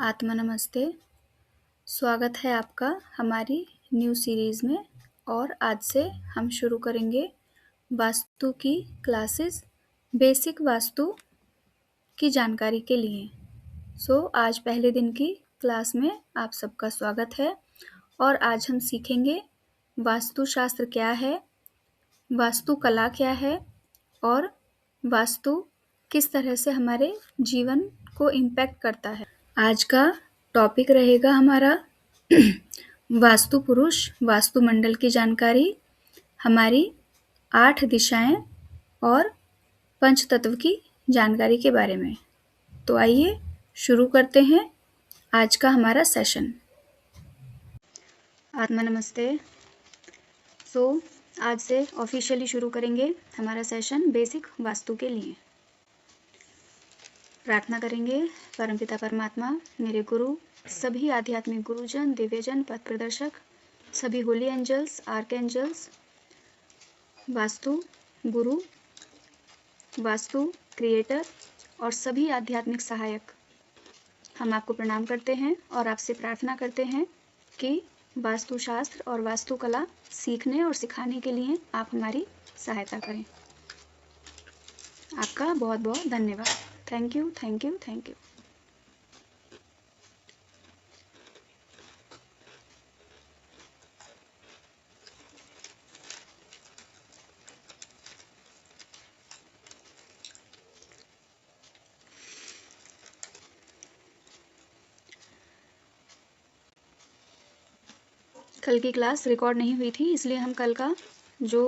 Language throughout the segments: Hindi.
आत्मा नमस्ते। स्वागत है आपका हमारी न्यू सीरीज़ में और आज से हम शुरू करेंगे वास्तु की क्लासेस बेसिक वास्तु की जानकारी के लिए। आज पहले दिन की क्लास में आप सबका स्वागत है और आज हम सीखेंगे वास्तुशास्त्र क्या है, वास्तुकला क्या है और वास्तु किस तरह से हमारे जीवन को इम्पैक्ट करता है। आज का टॉपिक रहेगा हमारा वास्तु पुरुष वास्तुमंडल की जानकारी, हमारी 8 दिशाएं और पंचतत्व की जानकारी के बारे में। तो आइए शुरू करते हैं आज का हमारा सेशन। आत्मा नमस्ते। आज से ऑफिशियली शुरू करेंगे हमारा सेशन बेसिक वास्तु के लिए। प्रार्थना करेंगे। परमपिता परमात्मा, मेरे गुरु, सभी आध्यात्मिक गुरुजन, दिव्यजन, पथ प्रदर्शक, सभी holy angels, archangels, vastu guru, vastu creator और सभी आध्यात्मिक सहायक, हम आपको प्रणाम करते हैं और आपसे प्रार्थना करते हैं कि वास्तुशास्त्र और वास्तुकला सीखने और सिखाने के लिए आप हमारी सहायता करें। आपका बहुत बहुत धन्यवाद। Thank you, thank you, thank you. कल की क्लास रिकॉर्ड नहीं हुई थी, इसलिए हम कल का जो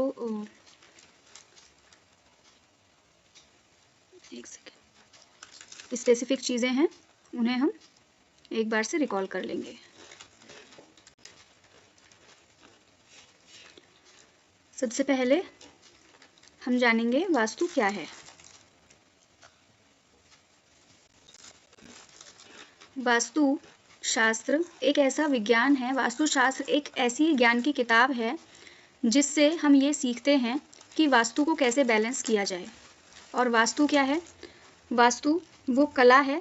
एक सेकेंड स्पेसिफिक चीज़ें हैं उन्हें हम एक बार से रिकॉल कर लेंगे। सबसे पहले हम जानेंगे वास्तु क्या है। वास्तु शास्त्र एक ऐसा विज्ञान है, वास्तुशास्त्र एक ऐसी ज्ञान की किताब है जिससे हम ये सीखते हैं कि वास्तु को कैसे बैलेंस किया जाए। और वास्तु क्या है? वास्तु वो कला है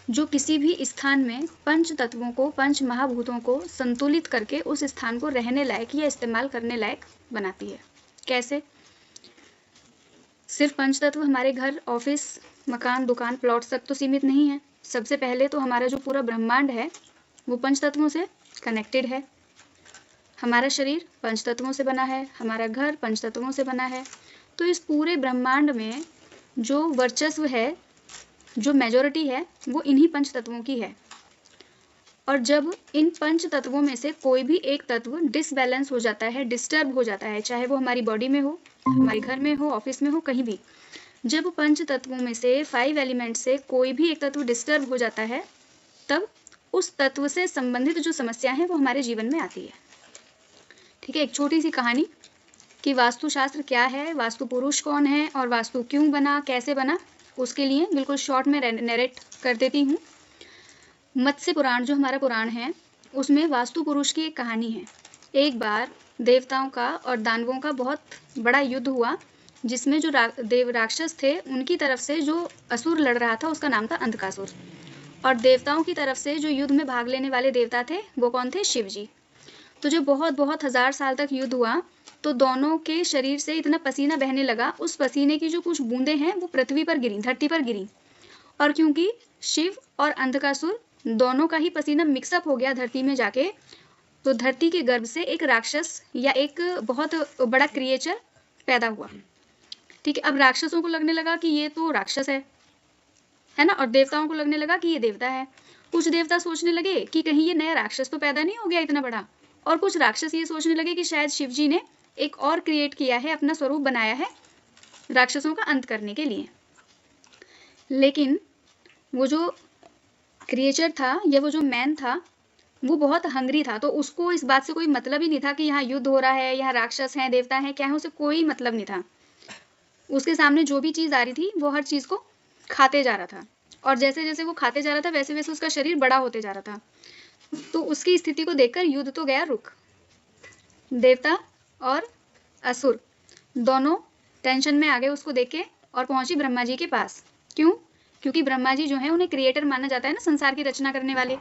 जो किसी भी स्थान में पंच तत्वों को, पंच महाभूतों को संतुलित करके उस स्थान को रहने लायक या इस्तेमाल करने लायक बनाती है। कैसे? सिर्फ पंच तत्व हमारे घर, ऑफिस, मकान, दुकान, प्लॉट्स तक तो सीमित नहीं है। सबसे पहले तो हमारा जो पूरा ब्रह्मांड है वो पंच तत्वों से कनेक्टेड है। हमारा शरीर पंच तत्वों से बना है, हमारा घर पंच तत्वों से बना है। तो इस पूरे ब्रह्मांड में जो वर्चस्व है, जो मेजॉरिटी है, वो इन्हीं पंच तत्वों की है। और जब इन पंच तत्वों में से कोई भी एक तत्व डिसबैलेंस हो जाता है, डिस्टर्ब हो जाता है, चाहे वो हमारी बॉडी में हो, हमारे घर में हो, ऑफिस में हो, कहीं भी, जब पंच तत्वों में से 5 एलिमेंट से कोई भी एक तत्व डिस्टर्ब हो जाता है, तब उस तत्व से संबंधित जो समस्या है वो हमारे जीवन में आती है। ठीक है, एक छोटी सी कहानी कि वास्तुशास्त्र क्या है, वास्तु पुरुष कौन है और वास्तु क्यों बना, कैसे बना, उसके लिए बिल्कुल शॉर्ट में नरेट कर देती हूँ। मत्स्य पुराण जो हमारा पुराण है उसमें वास्तु पुरुष की एक कहानी है। एक बार देवताओं का और दानवों का बहुत बड़ा युद्ध हुआ, जिसमें जो देव राक्षस थे उनकी तरफ से जो असुर लड़ रहा था उसका नाम था अंधकासुर, और देवताओं की तरफ से जो युद्ध में भाग लेने वाले देवता थे वो कौन थे? शिव जी। तो जब बहुत हजार साल तक युद्ध हुआ तो दोनों के शरीर से इतना पसीना बहने लगा, उस पसीने की जो कुछ बूंदें हैं वो पृथ्वी पर गिरी, धरती पर गिरी। और क्योंकि शिव और अंधकासुर दोनों का ही पसीना मिक्सअप हो गया धरती में जाके, तो धरती के गर्भ से एक राक्षस या एक बहुत बड़ा क्रिएचर पैदा हुआ। ठीक है, अब राक्षसों को लगने लगा कि ये तो राक्षस है ना, और देवताओं को लगने लगा कि ये देवता है। कुछ देवता सोचने लगे कि कहीं ये नया राक्षस तो पैदा नहीं हो गया इतना बड़ा, और कुछ राक्षस ये सोचने लगे कि शायद शिव जी ने एक और क्रिएट किया है, अपना स्वरूप बनाया है राक्षसों का अंत करने के लिए। लेकिन वो जो क्रिएचर था या वो जो मैन था वो बहुत हंग्री था, तो उसको इस बात से कोई मतलब ही नहीं था कि यहाँ युद्ध हो रहा है, यहाँ राक्षस हैं, देवता हैं, क्या है, उसे कोई मतलब नहीं था। उसके सामने जो भी चीज़ आ रही थी वो हर चीज़ को खाते जा रहा था, और जैसे जैसे वो खाते जा रहा था वैसे वैसे उसका शरीर बड़ा होते जा रहा था। तो उसकी स्थिति को देखकर युद्ध तो गया रुक। देवता और असुर दोनों टेंशन में आ गए उसको देख के और पहुंची ब्रह्मा जी के पास। क्यों? क्योंकि ब्रह्मा जी जो है उन्हें क्रिएटर माना जाता है ना, संसार की रचना करने वाले।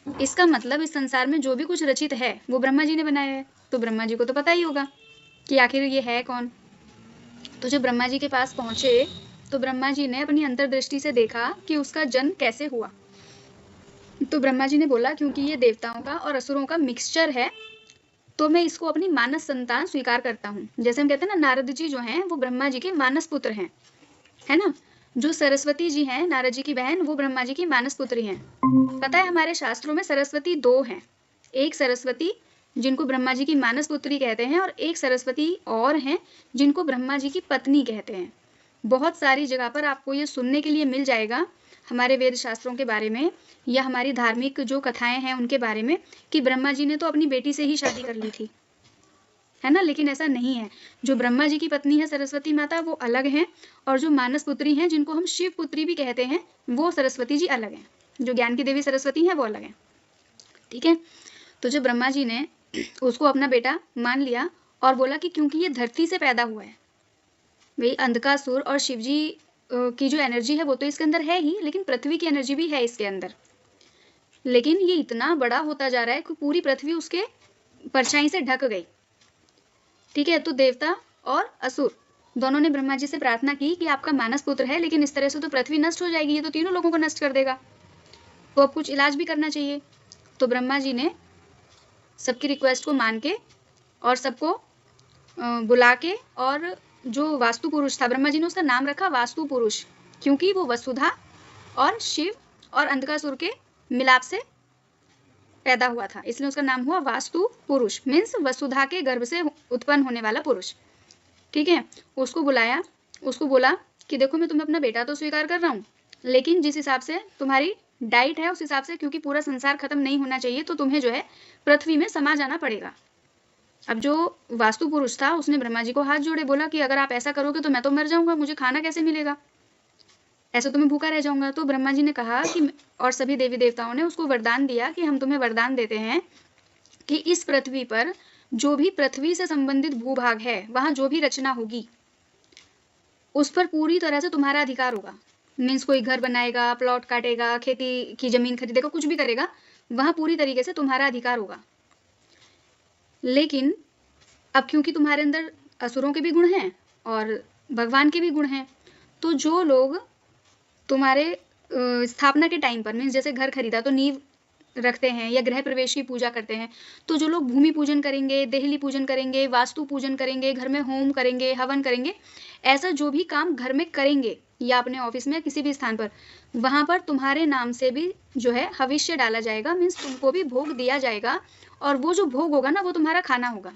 इसका मतलब इस संसार में जो भी कुछ रचित है वो ब्रह्मा जी ने बनाया है। तो ब्रह्मा जी को तो पता ही होगा कि आखिर ये है कौन। तो जब ब्रह्मा जी के पास पहुंचे तो ब्रह्मा जी ने अपनी अंतर्दृष्टि से देखा कि उसका जन्म कैसे हुआ। तो ब्रह्मा जी ने बोला क्योंकि ये देवताओं का और असुरों का मिक्सचर है, तो मैं इसको अपनी मानस संतान स्वीकार करता हूँ। जैसे हम कहते हैं ना, नारद जी जो हैं वो ब्रह्मा जी के मानस पुत्र हैं, है ना। जो सरस्वती जी हैं, नारद जी की बहन, वो ब्रह्मा जी की मानस पुत्री हैं। पता है हमारे शास्त्रों में सरस्वती दो हैं, एक सरस्वती जिनको ब्रह्मा जी की मानस पुत्री कहते हैं और एक सरस्वती और हैं जिनको ब्रह्मा जी की पत्नी कहते हैं। बहुत सारी जगह पर आपको ये सुनने के लिए मिल जाएगा हमारे वेद शास्त्रों के बारे में या हमारी धार्मिक जो कथाएं हैं उनके बारे में कि ब्रह्मा जी ने तो अपनी बेटी से ही शादी कर ली थी, है ना। लेकिन ऐसा नहीं है। जो ब्रह्मा जी की पत्नी है सरस्वती माता वो अलग हैं, और जो मानस पुत्री हैं जिनको हम शिव पुत्री भी कहते हैं वो सरस्वती जी अलग हैं। जो ज्ञान की देवी सरस्वती है वो अलग है, ठीक है। तो जब ब्रह्मा जी ने उसको अपना बेटा मान लिया और बोला कि क्योंकि ये धरती से पैदा हुआ है, भाई अंधकासुर और शिवजी की जो एनर्जी है वो तो इसके अंदर है ही, लेकिन पृथ्वी की एनर्जी भी है इसके अंदर। लेकिन ये इतना बड़ा होता जा रहा है कि पूरी पृथ्वी उसके परछाई से ढक गई, ठीक है। तो देवता और असुर दोनों ने ब्रह्मा जी से प्रार्थना की कि आपका मानस पुत्र है, लेकिन इस तरह से तो पृथ्वी नष्ट हो जाएगी, ये तो तीनों लोगों को नष्ट कर देगा, तो अब कुछ इलाज भी करना चाहिए। तो ब्रह्मा जी ने सबकी रिक्वेस्ट को मान के और सबको बुला के, और जो वास्तु पुरुष था, ब्रह्मा जी ने उसका नाम रखा वास्तु पुरुष, क्योंकि वो वसुधा और शिव और अंधकासुर के मिलाप से पैदा हुआ था, इसलिए उसका नाम हुआ वास्तु पुरुष, मीन्स वसुधा के गर्भ से उत्पन्न होने वाला पुरुष, ठीक है। उसको बुलाया, उसको बोला कि देखो मैं तुम्हें अपना बेटा तो स्वीकार कर रहा हूँ, लेकिन जिस हिसाब से तुम्हारी डाइट है उस हिसाब से, क्योंकि पूरा संसार खत्म नहीं होना चाहिए, तो तुम्हें जो है पृथ्वी में समा जाना पड़ेगा। अब जो वास्तु पुरुष था उसने ब्रह्मा जी को हाथ जोड़े, बोला कि अगर आप ऐसा करोगे तो मैं तो मर जाऊंगा, मुझे खाना कैसे मिलेगा, ऐसा तो मैं भूखा रह जाऊंगा। तो ब्रह्मा जी ने कहा कि, और सभी देवी देवताओं ने उसको वरदान दिया कि हम तुम्हें वरदान देते हैं कि इस पृथ्वी पर जो भी पृथ्वी से संबंधित भूभाग है, वहां जो भी रचना होगी उस पर पूरी तरह से तुम्हारा अधिकार होगा। मीन्स कोई घर बनाएगा, प्लॉट काटेगा, खेती की जमीन खरीदेगा, कुछ भी करेगा, वहां पूरी तरीके से तुम्हारा अधिकार होगा। लेकिन अब क्योंकि तुम्हारे अंदर असुरों के भी गुण हैं और भगवान के भी गुण हैं, तो जो लोग तुम्हारे स्थापना के टाइम पर, मीन्स जैसे घर खरीदा तो नींव रखते हैं या गृह प्रवेश की पूजा करते हैं, तो जो लोग भूमि पूजन करेंगे, देहली पूजन करेंगे, वास्तु पूजन करेंगे, घर में होम करेंगे, हवन करेंगे, ऐसा जो भी काम घर में करेंगे या अपने ऑफिस में किसी भी स्थान पर, वहां पर तुम्हारे नाम से भी जो है हविष्य डाला जाएगा, मीन्स तुमको भी भोग दिया जाएगा, और वो जो भोग होगा ना वो तुम्हारा खाना होगा।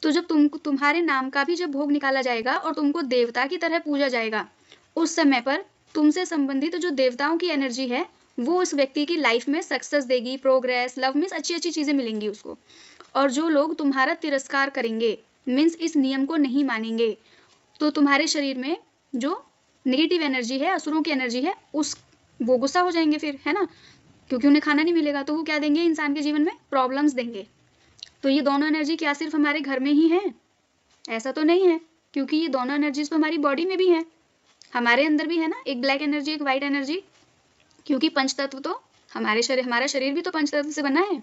तो जब तुम्हारे नाम का भी जब भोग निकाला जाएगा और तुमको देवता की तरह पूजा जाएगा, उस समय पर तुमसे संबंधित जो देवताओं की एनर्जी है वो उस व्यक्ति की लाइफ में सक्सेस देगी, प्रोग्रेस, लव, मीन्स अच्छी अच्छी चीजें मिलेंगी उसको। और जो लोग तुम्हारा तिरस्कार करेंगे, मीन्स इस नियम को नहीं मानेंगे, तो तुम्हारे शरीर में जो नेगेटिव एनर्जी है, असुरों की एनर्जी है, वो गुस्सा हो जाएंगे फिर, है ना, क्योंकि उन्हें खाना नहीं मिलेगा, तो वो क्या देंगे, इंसान के जीवन में प्रॉब्लम्स देंगे। तो ये दोनों एनर्जी क्या सिर्फ हमारे घर में ही है? ऐसा तो नहीं है, क्योंकि ये दोनों एनर्जीज तो हमारी बॉडी में भी है, हमारे अंदर भी है ना, एक ब्लैक एनर्जी, एक व्हाइट एनर्जी, क्योंकि पंचतत्व तो हमारा शरीर भी तो पंचतत्व से बना है।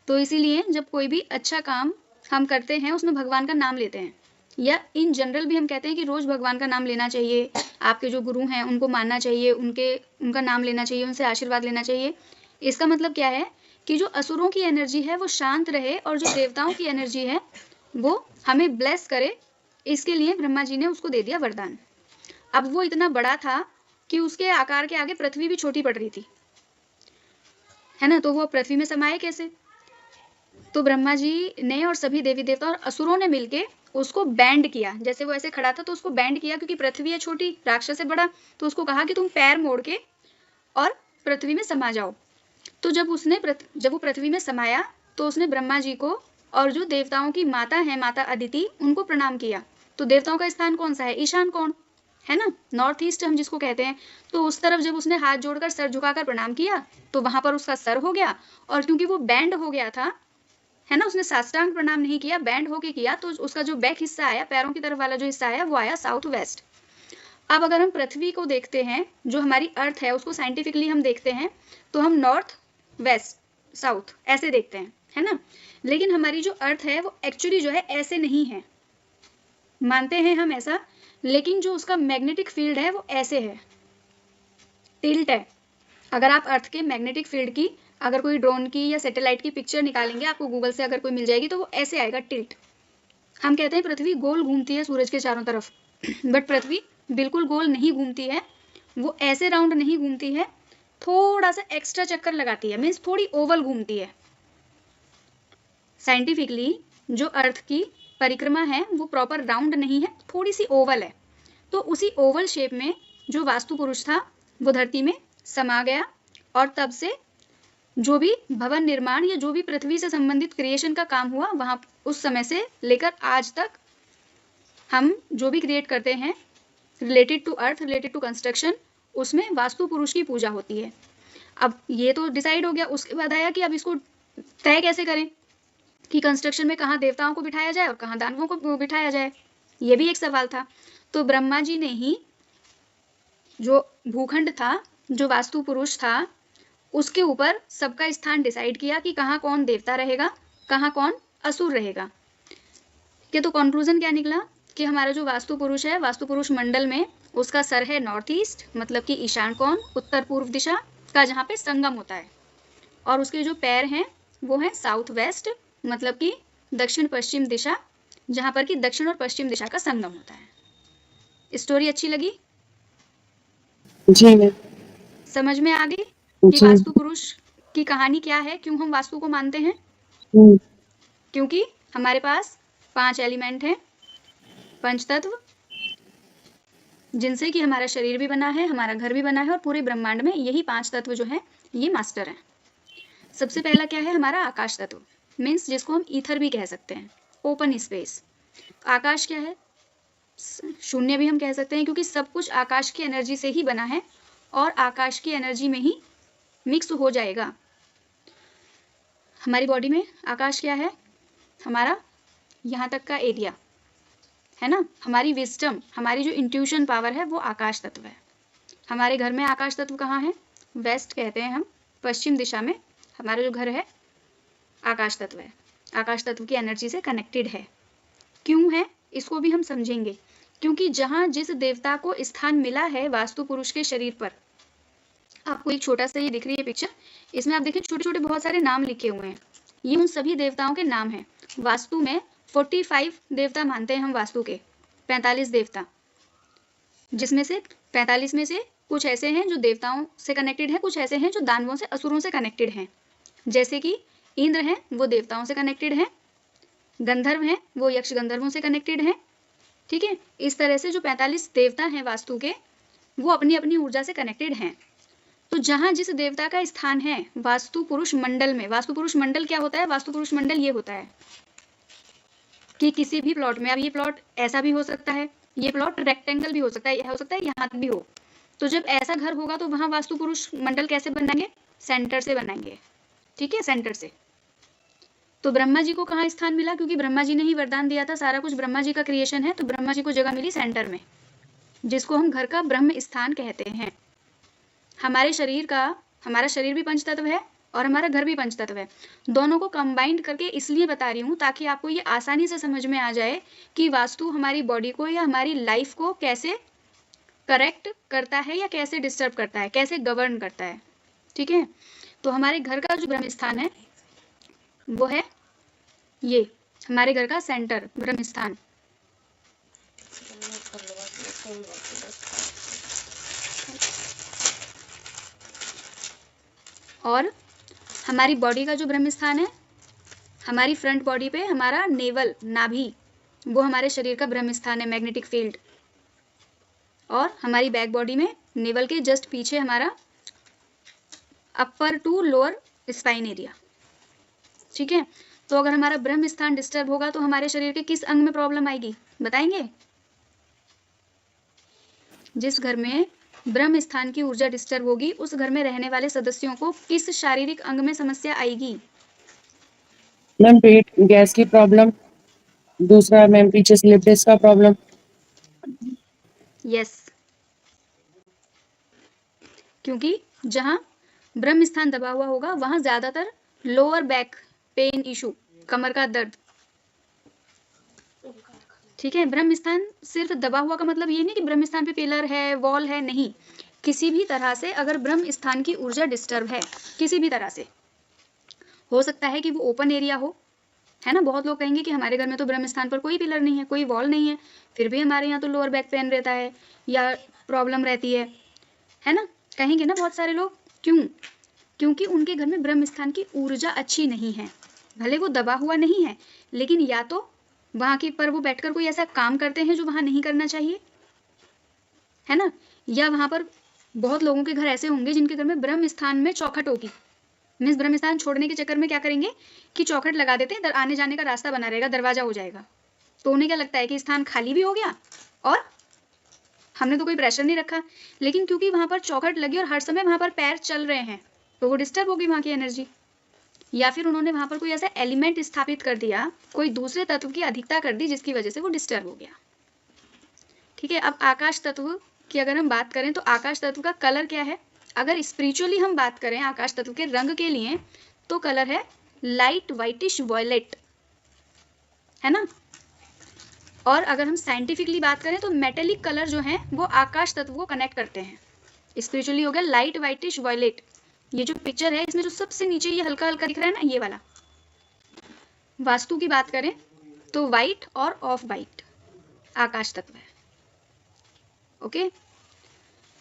तो इसीलिए जब कोई भी अच्छा काम हम करते हैं उसमें भगवान का नाम लेते हैं, या इन जनरल भी हम कहते हैं कि रोज भगवान का नाम लेना चाहिए, आपके जो गुरु हैं उनको मानना चाहिए, उनका नाम लेना चाहिए, उनसे आशीर्वाद लेना चाहिए। इसका मतलब क्या है कि जो असुरों की एनर्जी है वो शांत रहे और जो देवताओं की एनर्जी है वो हमें ब्लेस करे, इसके लिए ब्रह्मा जी ने उसको दे दिया वरदान। अब वो इतना बड़ा था कि उसके आकार के आगे पृथ्वी भी छोटी पड़ रही थी, है ना, तो वो पृथ्वी में समाये कैसे? तो ब्रह्मा जी ने और सभी देवी देवता और असुरों ने मिलके उसको बैंड किया, जैसे वो ऐसे खड़ा था तो उसको बैंड किया, क्योंकि पृथ्वी है छोटी, राक्षस है बड़ा, तो उसको कहा कि तुम पैर मोड़ के और पृथ्वी में समा जाओ। तो जब वो पृथ्वी में समाया तो उसने ब्रह्मा जी को और जो देवताओं की माता है, माता अदिति, उनको प्रणाम किया। तो देवताओं का स्थान कौन सा है? ईशान कोण, है ना, नॉर्थ ईस्ट हम जिसको कहते हैं। तो उस तरफ जब उसने हाथ जोड़कर सर झुकाकर प्रणाम किया तो वहां पर उसका सर हो गया, और क्योंकि वो बैंड हो गया था, है ना, उसने साष्टांग प्रणाम नहीं किया, बैंड होके किया, तो उसका जो बैक हिस्सा आया, पैरों की तरफ वाला जो हिस्सा आया वो आया साउथ वेस्ट। अब अगर हम पृथ्वी को देखते हैं, जो हमारी अर्थ है उसको साइंटिफिकली हम देखते हैं तो हम नॉर्थ वेस्ट साउथ ऐसे देखते हैं, है ना। लेकिन हमारी जो अर्थ है वो एक्चुअली जो है ऐसे नहीं है, मानते हैं हम ऐसा, लेकिन जो उसका मैग्नेटिक फील्ड है वो ऐसे है, टिल्ट है। अगर आप अर्थ के मैग्नेटिक फील्ड की अगर कोई ड्रोन की या सैटेलाइट की पिक्चर निकालेंगे, आपको गूगल से अगर कोई मिल जाएगी, तो वो ऐसे आएगा, टिल्ट। हम कहते हैं पृथ्वी गोल घूमती है सूरज के चारों तरफ, बट पृथ्वी बिल्कुल गोल नहीं घूमती है, वो ऐसे राउंड नहीं घूमती है, थोड़ा सा एक्स्ट्रा चक्कर लगाती है, मीन्स थोड़ी ओवल घूमती है। साइंटिफिकली जो अर्थ की परिक्रमा है वो प्रॉपर राउंड नहीं है, थोड़ी सी ओवल है। तो उसी ओवल शेप में जो वास्तु पुरुष था वो धरती में समा गया, और तब से जो भी भवन निर्माण या जो भी पृथ्वी से संबंधित क्रिएशन का काम हुआ, वहां उस समय से लेकर आज तक हम जो भी क्रिएट करते हैं related to earth, related to construction, उसमें वास्तु पुरुष की पूजा होती है। अब ये तो डिसाइड हो गया, उसके बाद आया कि अब इसको तय कैसे करें कि कंस्ट्रक्शन में कहाँ देवताओं को बिठाया जाए और कहाँ दानवों को बिठाया जाए, ये भी एक सवाल था। तो ब्रह्मा जी ने ही जो भूखंड था, जो वास्तु पुरुष था, उसके ऊपर सबका स्थान डिसाइड किया कि कहाँ कौन देवता रहेगा, कहाँ कौन असुर रहेगा। कि तो कंक्लूजन क्या निकला कि हमारा जो वास्तु पुरुष है, वास्तु पुरुष मंडल में उसका सर है नॉर्थ ईस्ट, मतलब कि ईशान कोण, उत्तर पूर्व दिशा का, जहाँ पे संगम होता है, और उसके जो पैर हैं वो है साउथ वेस्ट, मतलब कि दक्षिण पश्चिम दिशा, जहाँ पर कि दक्षिण और पश्चिम दिशा का संगम होता है। स्टोरी अच्छी लगी? जी मैम। समझ में आ गई कि जी। वास्तु पुरुष की कहानी क्या है, क्यों हम वास्तु को मानते हैं? क्योंकि हमारे पास 5 एलिमेंट हैं, पंच तत्व, जिनसे कि हमारा शरीर भी बना है, हमारा घर भी बना है, और पूरे ब्रह्मांड में यही 5 तत्व जो है ये मास्टर हैं। सबसे पहला क्या है? हमारा आकाश तत्व, मीन्स जिसको हम ईथर भी कह सकते हैं, ओपन स्पेस। आकाश क्या है? शून्य भी हम कह सकते हैं, क्योंकि सब कुछ आकाश की एनर्जी से ही बना है और आकाश की एनर्जी में ही मिक्स हो जाएगा। हमारी बॉडी में आकाश क्या है? हमारा यहाँ तक का एरिया है ना। हमारी विजडम, हमारी जो इंट्यूशन पावर है वो आकाश तत्व है। हमारे घर में आकाश तत्व कहाँ है? वेस्ट कहते हैं हम, पश्चिम दिशा में हमारा जो घर है आकाश तत्व है, आकाश तत्व की एनर्जी से कनेक्टेड है। क्यों है इसको भी हम समझेंगे, क्योंकि जहाँ जिस देवता को स्थान मिला है वास्तु पुरुष के शरीर पर, आपको एक छोटा सा ये दिख रही है पिक्चर, इसमें आप देखिए छोटे छोटे बहुत सारे नाम लिखे हुए हैं, ये उन सभी देवताओं के नाम हैं। वास्तु में 45 देवता मानते हैं हम वास्तु के, 45 देवता, जिसमें से 45 में से कुछ ऐसे हैं जो देवताओं से कनेक्टेड हैं, कुछ ऐसे हैं जो दानवों से, असुरों से कनेक्टेड हैं। जैसे कि इंद्र हैं वो देवताओं से कनेक्टेड हैं, गंधर्व हैं वो यक्ष गंधर्वों से कनेक्टेड हैं, ठीक है। इस तरह से जो 45 देवता हैं वास्तु के, वो अपनी अपनी ऊर्जा से कनेक्टेड हैं। तो जहां जिस देवता का स्थान है वास्तु पुरुष मंडल में, वास्तु पुरुष मंडल क्या होता है? वास्तु पुरुष मंडल ये होता है कि किसी भी प्लॉट में, अब ये प्लॉट ऐसा भी हो सकता है, ये प्लॉट रेक्टेंगल भी हो सकता है यहाँ तक भी हो, तो जब ऐसा घर होगा तो वहां वास्तु पुरुष मंडल कैसे बनाएंगे? सेंटर से बनाएंगे, ठीक है, सेंटर से। तो ब्रह्मा जी को कहाँ स्थान मिला? क्योंकि ब्रह्मा जी ने ही वरदान दिया था, सारा कुछ ब्रह्मा जी का क्रिएशन है, तो ब्रह्मा जी को जगह मिली सेंटर में, जिसको हम घर का ब्रह्म स्थान कहते हैं। हमारे शरीर का, हमारा शरीर भी पंचतत्व है और हमारा घर भी पंचतत्व है, दोनों को कंबाइंड करके इसलिए बता रही हूँ ताकि आपको ये आसानी से समझ में आ जाए कि वास्तु हमारी बॉडी को या हमारी लाइफ को कैसे करेक्ट करता है या कैसे डिस्टर्ब करता है, कैसे गवर्न करता है, ठीक है। तो हमारे घर का जो ब्रह्म स्थान है वो है ये, हमारे घर का सेंटर ब्रह्म स्थान। और हमारी बॉडी का जो ब्रह्म स्थान है, हमारी फ्रंट बॉडी पे हमारा नेवल, नाभि, वो हमारे शरीर का ब्रह्म स्थान है, मैग्नेटिक फील्ड। और हमारी बैक बॉडी में नेवल के जस्ट पीछे हमारा upper two lower spine area, ठीक है। तो अगर हमारा ब्रह्म स्थान डिस्टर्ब होगा तो हमारे शरीर के किस अंग में प्रॉब्लम आएगी बताएंगे? जिस घर में ब्रह्म स्थान की ऊर्जा डिस्टर्ब होगी उस घर में रहने वाले सदस्यों को किस शारीरिक अंग में समस्या आएगी? मैम पेट गैस की प्रॉब्लम, दूसरा मैम पीछे स्लिप डिस्क का प्रॉब्लम। यस, क्योंकि जहाँ ब्रह्म स्थान दबा हुआ होगा वहाँ ज़्यादातर लोअर बैक पेन इशू, कमर का दर्द, ठीक है। ब्रह्म स्थान सिर्फ दबा हुआ का मतलब ये नहीं कि ब्रह्म स्थान पे पिलर है, वॉल है, नहीं। किसी भी तरह से अगर ब्रह्म स्थान की ऊर्जा डिस्टर्ब है, किसी भी तरह से, हो सकता है कि वो ओपन एरिया हो, है ना। बहुत लोग कहेंगे कि हमारे घर में तो ब्रह्म स्थान पर कोई पिलर नहीं है, कोई वॉल नहीं है, फिर भी हमारे यहाँ तो लोअर बैक पेन रहता है या प्रॉब्लम रहती है ना, कहेंगे ना बहुत सारे लोग। क्यों? क्योंकि उनके घर में ब्रह्म स्थान की ऊर्जा अच्छी नहीं है। भले वो दबा हुआ नहीं है, लेकिन या तो वहाँ के पर वो बैठकर कोई ऐसा काम करते हैं जो वहाँ नहीं करना चाहिए, है ना, या वहाँ पर बहुत लोगों के घर ऐसे होंगे जिनके घर में ब्रह्म स्थान में चौखट होगी। मीन्स ब्रह्म स्थान छोड़ने के चक्कर में क्या करेंगे कि चौखट लगा देते हैं, आने जाने का रास्ता बना रहेगा, दरवाजा हो जाएगा। तो उन्हें क्या लगता है कि स्थान खाली भी हो गया और हमने तो कोई प्रेशर नहीं रखा, लेकिन क्योंकि वहाँ पर चौखट लगी और हर समय वहाँ पर पैर चल रहे हैं तो वो डिस्टर्ब होगी वहाँ की एनर्जी। या फिर उन्होंने वहाँ पर कोई ऐसा एलिमेंट स्थापित कर दिया, कोई दूसरे तत्व की अधिकता कर दी जिसकी वजह से वो डिस्टर्ब हो गया, ठीक है। अब आकाश तत्व की अगर हम बात करें तो आकाश तत्व का कलर क्या है? अगर स्पिरिचुअली हम बात करें आकाश तत्व के रंग के लिए तो कलर है लाइट वाइटिश वॉयलेट, है ना। और अगर हम साइंटिफिकली बात करें तो मेटेलिक कलर जो है वो आकाश तत्व को कनेक्ट करते हैं। स्पिरिचुअली हो गया लाइट वाइटिश वॉयलेट। ये जो पिक्चर है इसमें जो सबसे नीचे ये हल्का हल्का दिख रहा है ना, ये वाला। वास्तु की बात करें तो व्हाइट और ऑफ व्हाइट आकाश तत्व है, ओके।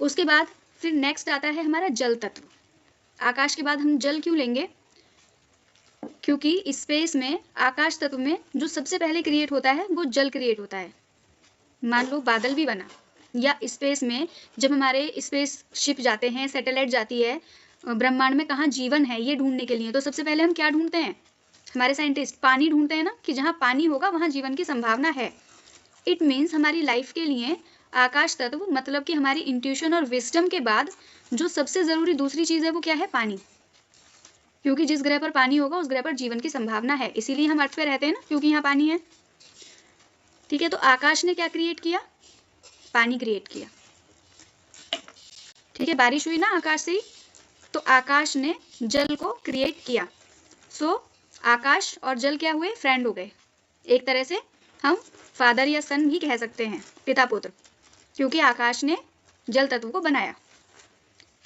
उसके बाद फिर नेक्स्ट आता है हमारा जल तत्व। आकाश के बाद हम जल क्यों लेंगे? क्योंकि स्पेस में आकाश तत्व में जो सबसे पहले क्रिएट होता है वो जल क्रिएट होता है। मान लो बादल भी बना, या स्पेस में जब हमारे स्पेस शिप जाते हैं, सैटेलाइट जाती है ब्रह्मांड में कहाँ जीवन है ये ढूंढने के लिए, तो सबसे पहले हम क्या ढूंढते हैं? हमारे साइंटिस्ट पानी ढूंढते हैं ना, कि जहाँ पानी होगा वहाँ जीवन की संभावना है। इट मीन्स हमारी लाइफ के लिए आकाश तत्व मतलब कि हमारी इंट्यूशन और विजडम के बाद जो सबसे ज़रूरी दूसरी चीज़ है वो क्या है? पानी। क्योंकि जिस ग्रह पर पानी होगा उस ग्रह पर जीवन की संभावना है, इसीलिए हम अर्थ पे रहते हैं ना, क्योंकि यहाँ पानी है, ठीक है। तो आकाश ने क्या क्रिएट किया? पानी क्रिएट किया, ठीक है। बारिश हुई ना आकाश से ही, तो आकाश ने जल को क्रिएट किया। सो आकाश और जल क्या हुए? फ्रेंड हो गए। एक तरह से हम फादर या सन भी कह सकते हैं, पिता पुत्र, क्योंकि आकाश ने जल तत्व को बनाया।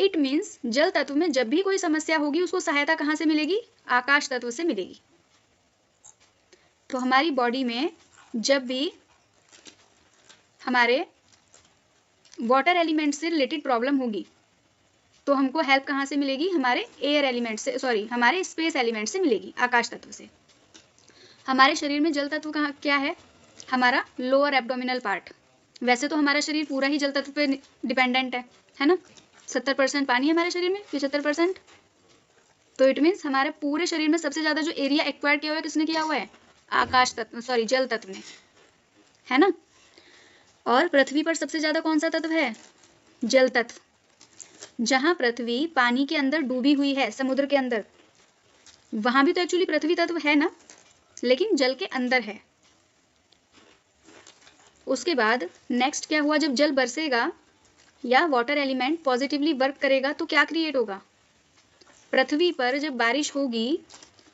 इट मीन्स जल तत्व में जब भी कोई समस्या होगी उसको सहायता कहाँ से मिलेगी? आकाश तत्व से मिलेगी। तो हमारी बॉडी में जब भी हमारे वाटर एलिमेंट से रिलेटेड प्रॉब्लम होगी तो हमको हेल्प कहाँ से मिलेगी? हमारे एयर एलिमेंट से, सॉरी हमारे स्पेस एलिमेंट से मिलेगी, आकाश तत्व से। हमारे शरीर में जल तत्व कहाँ क्या है? हमारा लोअर एब्डोमिनल पार्ट। वैसे तो हमारा शरीर पूरा ही जल तत्व पे डिपेंडेंट है ना। 70% पानी है हमारे शरीर में, 75%। तो इट मीन्स हमारे पूरे शरीर में सबसे ज़्यादा जो एरिया एक्वायर किया हुआ है किसने किया हुआ है? आकाश तत्व, सॉरी जल तत्व ने, है ना। और पृथ्वी पर सबसे ज़्यादा कौन सा तत्व है? जल तत्व। जहाँ पृथ्वी पानी के अंदर डूबी हुई है, समुद्र के अंदर, वहाँ भी तो एक्चुअली पृथ्वी तत्व है ना, लेकिन जल के अंदर है। उसके बाद नेक्स्ट क्या हुआ? जब जल बरसेगा या वाटर एलिमेंट पॉजिटिवली वर्क करेगा तो क्या क्रिएट होगा? पृथ्वी पर जब बारिश होगी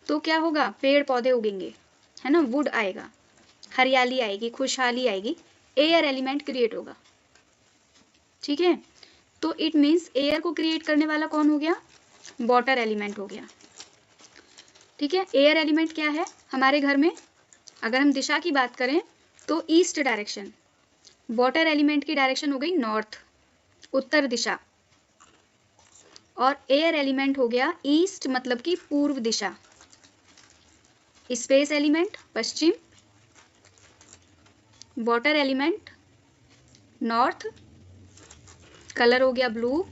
तो क्या होगा? पेड़ पौधे उगेंगे, है ना, वुड आएगा, हरियाली आएगी, खुशहाली आएगी, एयर एलिमेंट क्रिएट होगा, ठीक है। तो इट मीन्स एयर को क्रिएट करने वाला कौन हो गया? वाटर एलिमेंट हो गया, ठीक है। एयर एलिमेंट क्या है हमारे घर में? अगर हम दिशा की बात करें तो ईस्ट डायरेक्शन, वाटर एलिमेंट की डायरेक्शन हो गई नॉर्थ, उत्तर दिशा, और एयर एलिमेंट हो गया ईस्ट मतलब कि पूर्व दिशा, स्पेस एलिमेंट पश्चिम, वाटर एलिमेंट नॉर्थ, कलर हो गया blue,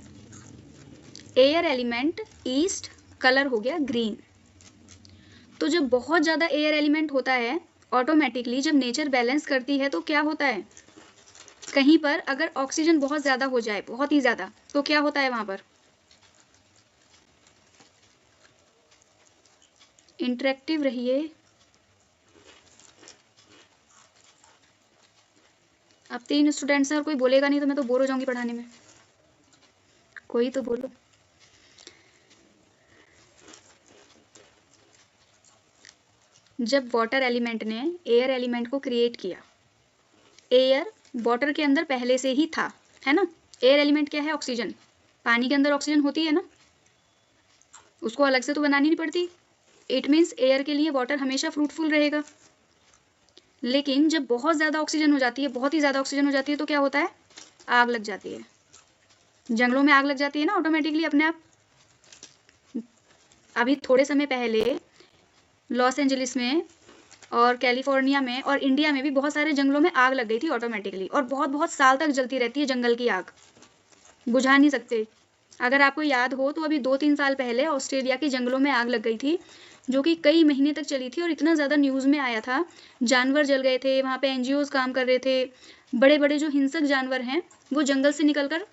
air element east, colour हो गया ग्रीन। तो जब बहुत ज़्यादा एयर एलिमेंट होता है ऑटोमेटिकली, जब नेचर बैलेंस करती है तो क्या होता है? कहीं पर अगर ऑक्सीजन बहुत ज़्यादा हो जाए, बहुत ही ज़्यादा, तो क्या होता है वहाँ पर? इंटरेक्टिव रहिए। अब 3 स्टूडेंट्स हैं और कोई बोलेगा नहीं तो मैं तो बोर हो जाऊंगी पढ़ाने में। कोई तो बोलो। जब वाटर एलिमेंट ने एयर एलिमेंट को क्रिएट किया, एयर वाटर के अंदर पहले से ही था, है ना। एयर एलिमेंट क्या है? ऑक्सीजन। पानी के अंदर ऑक्सीजन होती है ना, उसको अलग से तो बनानी नहीं पड़ती। इट मीन्स एयर के लिए वाटर हमेशा फ्रूटफुल रहेगा। लेकिन जब बहुत ज़्यादा ऑक्सीजन हो जाती है, बहुत ही ज़्यादा ऑक्सीजन हो जाती है, तो क्या होता है? आग लग जाती है। जंगलों में आग लग जाती है ना ऑटोमेटिकली अपने आप। अभी थोड़े समय पहले लॉस एंजलिस में और कैलिफोर्निया में और इंडिया में भी बहुत सारे जंगलों में आग लग गई थी ऑटोमेटिकली, और बहुत बहुत साल तक जलती रहती है जंगल की आग, बुझा नहीं सकते। अगर आपको याद हो तो अभी 2-3 साल पहले ऑस्ट्रेलिया के जंगलों में आग लग गई थी, जो कि कई महीने तक चली थी और इतना ज़्यादा न्यूज़ में आया था। जानवर जल गए थे, वहाँ पे एनजीओज़ काम कर रहे थे। बड़े बड़े जो हिंसक जानवर हैं वो जंगल से निकलकर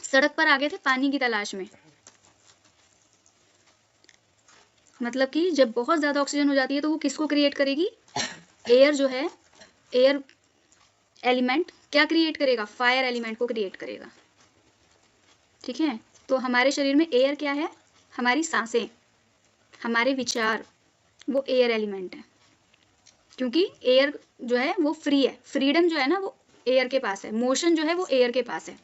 सड़क पर आ गए थे पानी की तलाश में। मतलब कि जब बहुत ज़्यादा ऑक्सीजन हो जाती है तो वो किसको क्रिएट करेगी? एयर जो है, एयर एलिमेंट क्या क्रिएट करेगा? फायर एलिमेंट को क्रिएट करेगा। ठीक है, तो हमारे शरीर में एयर क्या है? हमारी सांसें, हमारे विचार, वो एयर एलिमेंट है। क्योंकि एयर जो है वो फ्री है, फ्रीडम जो है ना वो एयर के पास है, मोशन जो है वो एयर के पास है,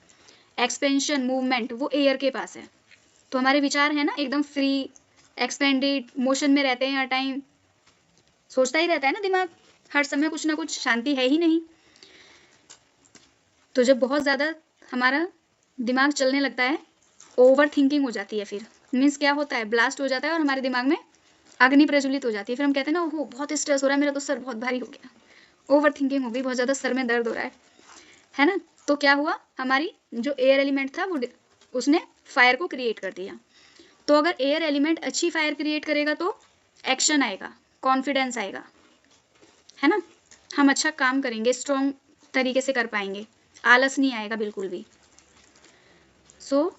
एक्सपेंशन मूवमेंट वो एयर के पास है। तो हमारे विचार है ना एकदम फ्री, एक्सपेंडेड, मोशन में रहते हैं हर टाइम, सोचता ही रहता है ना दिमाग, हर समय कुछ ना कुछ, शांति है ही नहीं। तो जब बहुत ज़्यादा हमारा दिमाग चलने लगता है, ओवर थिंकिंग हो जाती है, फिर मीन्स क्या होता है? ब्लास्ट हो जाता है और हमारे दिमाग में अग्नि प्रज्वलित हो जाती है। फिर हम कहते हैं ना, ओहो बहुत स्ट्रेस हो रहा है, मेरा तो सर बहुत भारी हो गया, ओवर थिंकिंग हो गई, बहुत ज़्यादा सर में दर्द हो रहा है ना। तो क्या हुआ? हमारी जो एयर एलिमेंट था वो उसने फायर को क्रिएट कर दिया। तो अगर एयर एलिमेंट अच्छी फायर क्रिएट करेगा तो एक्शन आएगा, कॉन्फिडेंस आएगा, है ना। हम अच्छा काम करेंगे, स्ट्रॉन्ग तरीके से कर पाएंगे, आलस नहीं आएगा बिल्कुल भी। सो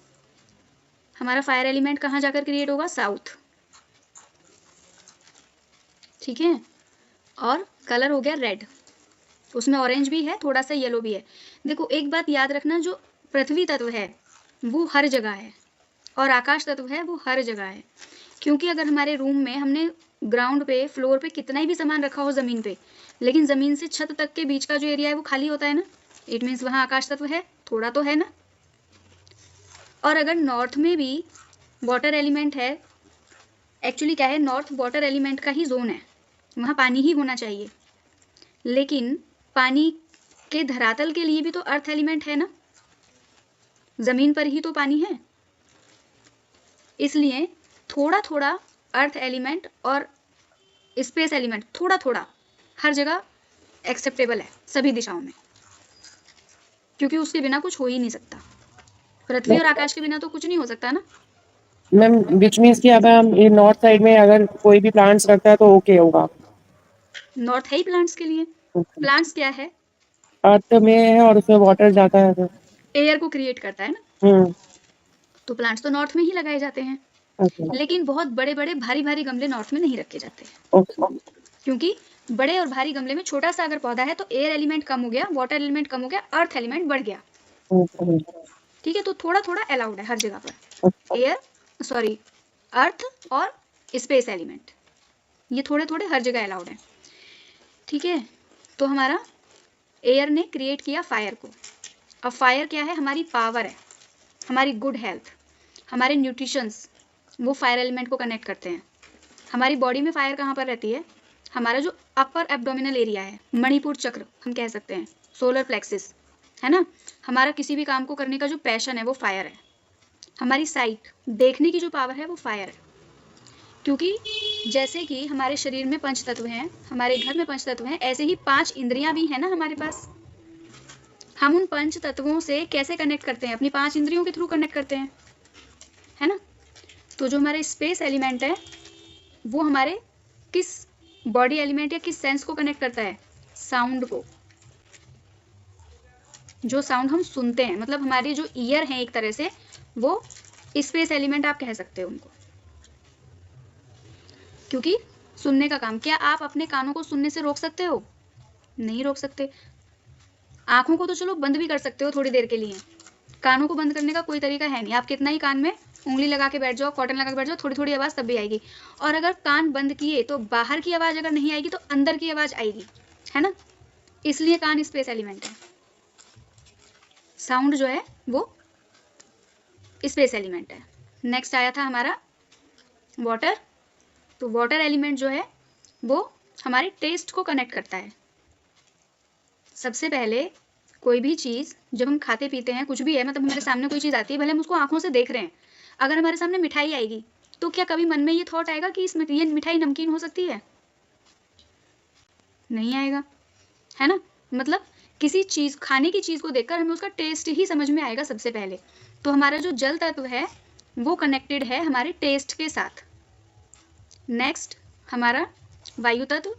हमारा फायर एलिमेंट कहाँ जाकर क्रिएट होगा? साउथ। ठीक है, और कलर हो गया रेड, उसमें ऑरेंज भी है, थोड़ा सा येलो भी है। देखो एक बात याद रखना, जो पृथ्वी तत्व है वो हर जगह है और आकाश तत्व है वो हर जगह है। क्योंकि अगर हमारे रूम में हमने ग्राउंड पे, फ्लोर पे कितना ही भी सामान रखा हो ज़मीन पे, लेकिन ज़मीन से छत तक के बीच का जो एरिया है वो खाली होता है ना, इट मीन्स वहाँ आकाश तत्व है, थोड़ा तो है ना। और अगर नॉर्थ में भी वाटर एलिमेंट है, एक्चुअली क्या है, नॉर्थ वाटर एलिमेंट का ही जोन है, वहाँ पानी ही होना चाहिए, लेकिन पानी के धरातल के लिए भी तो अर्थ एलिमेंट है ना, ज़मीन पर ही तो पानी है। इसलिए थोड़ा थोड़ा अर्थ एलिमेंट और स्पेस एलिमेंट थोड़ा थोड़ा हर जगह एक्सेप्टेबल है, सभी दिशाओं में, क्योंकि उसके बिना कुछ हो ही नहीं सकता। पृथ्वी और आकाश के बिना तो कुछ नहीं हो सकता ना। मैम विच मीन्स कि अगर हम ये नॉर्थ साइड में अगर कोई भी प्लांट्स रखता है तो ओके होगा? नॉर्थ है ही प्लांट्स के लिए। प्लांट्स क्या है? अर्थ में है और उसमें वाटर जाता है तो एयर को क्रिएट करता है ना, हम्म तो प्लांट्स तो नॉर्थ में ही लगाए जाते हैं। ओके लेकिन बहुत बड़े बड़े भारी भारी गमले नॉर्थ में नहीं रखे जाते, ओके क्योंकि बड़े और भारी गमले में छोटा सा अगर पौधा है तो एयर एलिमेंट कम हो गया, वाटर एलिमेंट कम हो गया, अर्थ एलिमेंट बढ़ गया। ओके ठीक है, तो थोड़ा थोड़ा अलाउड है हर जगह पर, एयर, सॉरी, अर्थ और स्पेस एलिमेंट, ये थोड़े थोड़े हर जगह अलाउड है। ठीक है, तो हमारा एयर ने क्रिएट किया फायर को। अब फायर क्या है? हमारी पावर है, हमारी गुड हेल्थ, हमारे न्यूट्रिशंस, वो फायर एलिमेंट को कनेक्ट करते हैं। हमारी बॉडी में फायर कहाँ पर रहती है? हमारा जो अपर एब्डोमिनल एरिया है, मणिपुर चक्र हम कह सकते हैं, सोलर प्लेक्सिस, है ना। हमारा किसी भी काम को करने का जो पैशन है वो फायर है। हमारी साइट, देखने की जो पावर है वो फायर है। क्योंकि जैसे कि हमारे शरीर में पंच तत्व हैं, हमारे घर में पंच तत्व हैं, ऐसे ही 5 इंद्रियां भी हैं ना हमारे पास। हम उन पंच तत्वों से कैसे कनेक्ट करते हैं? अपनी 5 इंद्रियों के थ्रू कनेक्ट करते हैं, है ना। तो जो हमारे स्पेस एलिमेंट है वो हमारे किस बॉडी एलिमेंट या किस सेंस को कनेक्ट करता है? साउंड को। जो साउंड हम सुनते हैं, मतलब हमारी जो ईयर है एक तरह से, वो स्पेस एलिमेंट आप कह सकते हो उनको, क्योंकि सुनने का काम। क्या आप अपने कानों को सुनने से रोक सकते हो? नहीं रोक सकते। आंखों को तो चलो बंद भी कर सकते हो थोड़ी देर के लिए, कानों को बंद करने का कोई तरीका है नहीं, आप कितना ही कान में उंगली लगा के बैठ जाओ, कॉटन लगा के बैठ जाओ, थोड़ी थोड़ी आवाज़ तब भी आएगी। और अगर कान बंद किए तो बाहर की आवाज़ अगर नहीं आएगी तो अंदर की आवाज़ आएगी, है ना, इसलिए कान स्पेस एलिमेंट है। साउंड जो है वो स्पेस एलिमेंट है। नेक्स्ट आया था हमारा वाटर। तो वाटर एलिमेंट जो है वो हमारे टेस्ट को कनेक्ट करता है। सबसे पहले कोई भी चीज़ जब हम खाते पीते हैं, कुछ भी है, मतलब हमारे सामने कोई चीज़ आती है, भले हम उसको आंखों से देख रहे हैं, अगर हमारे सामने मिठाई आएगी तो क्या कभी मन में ये थॉट आएगा कि ये मिठाई नमकीन हो सकती है? नहीं आएगा, है ना। मतलब किसी चीज़, खाने की चीज़ को देखकर हमें उसका टेस्ट ही समझ में आएगा सबसे पहले। तो हमारा जो जल तत्व है वो कनेक्टेड है हमारे टेस्ट के साथ। नेक्स्ट हमारा वायु तत्व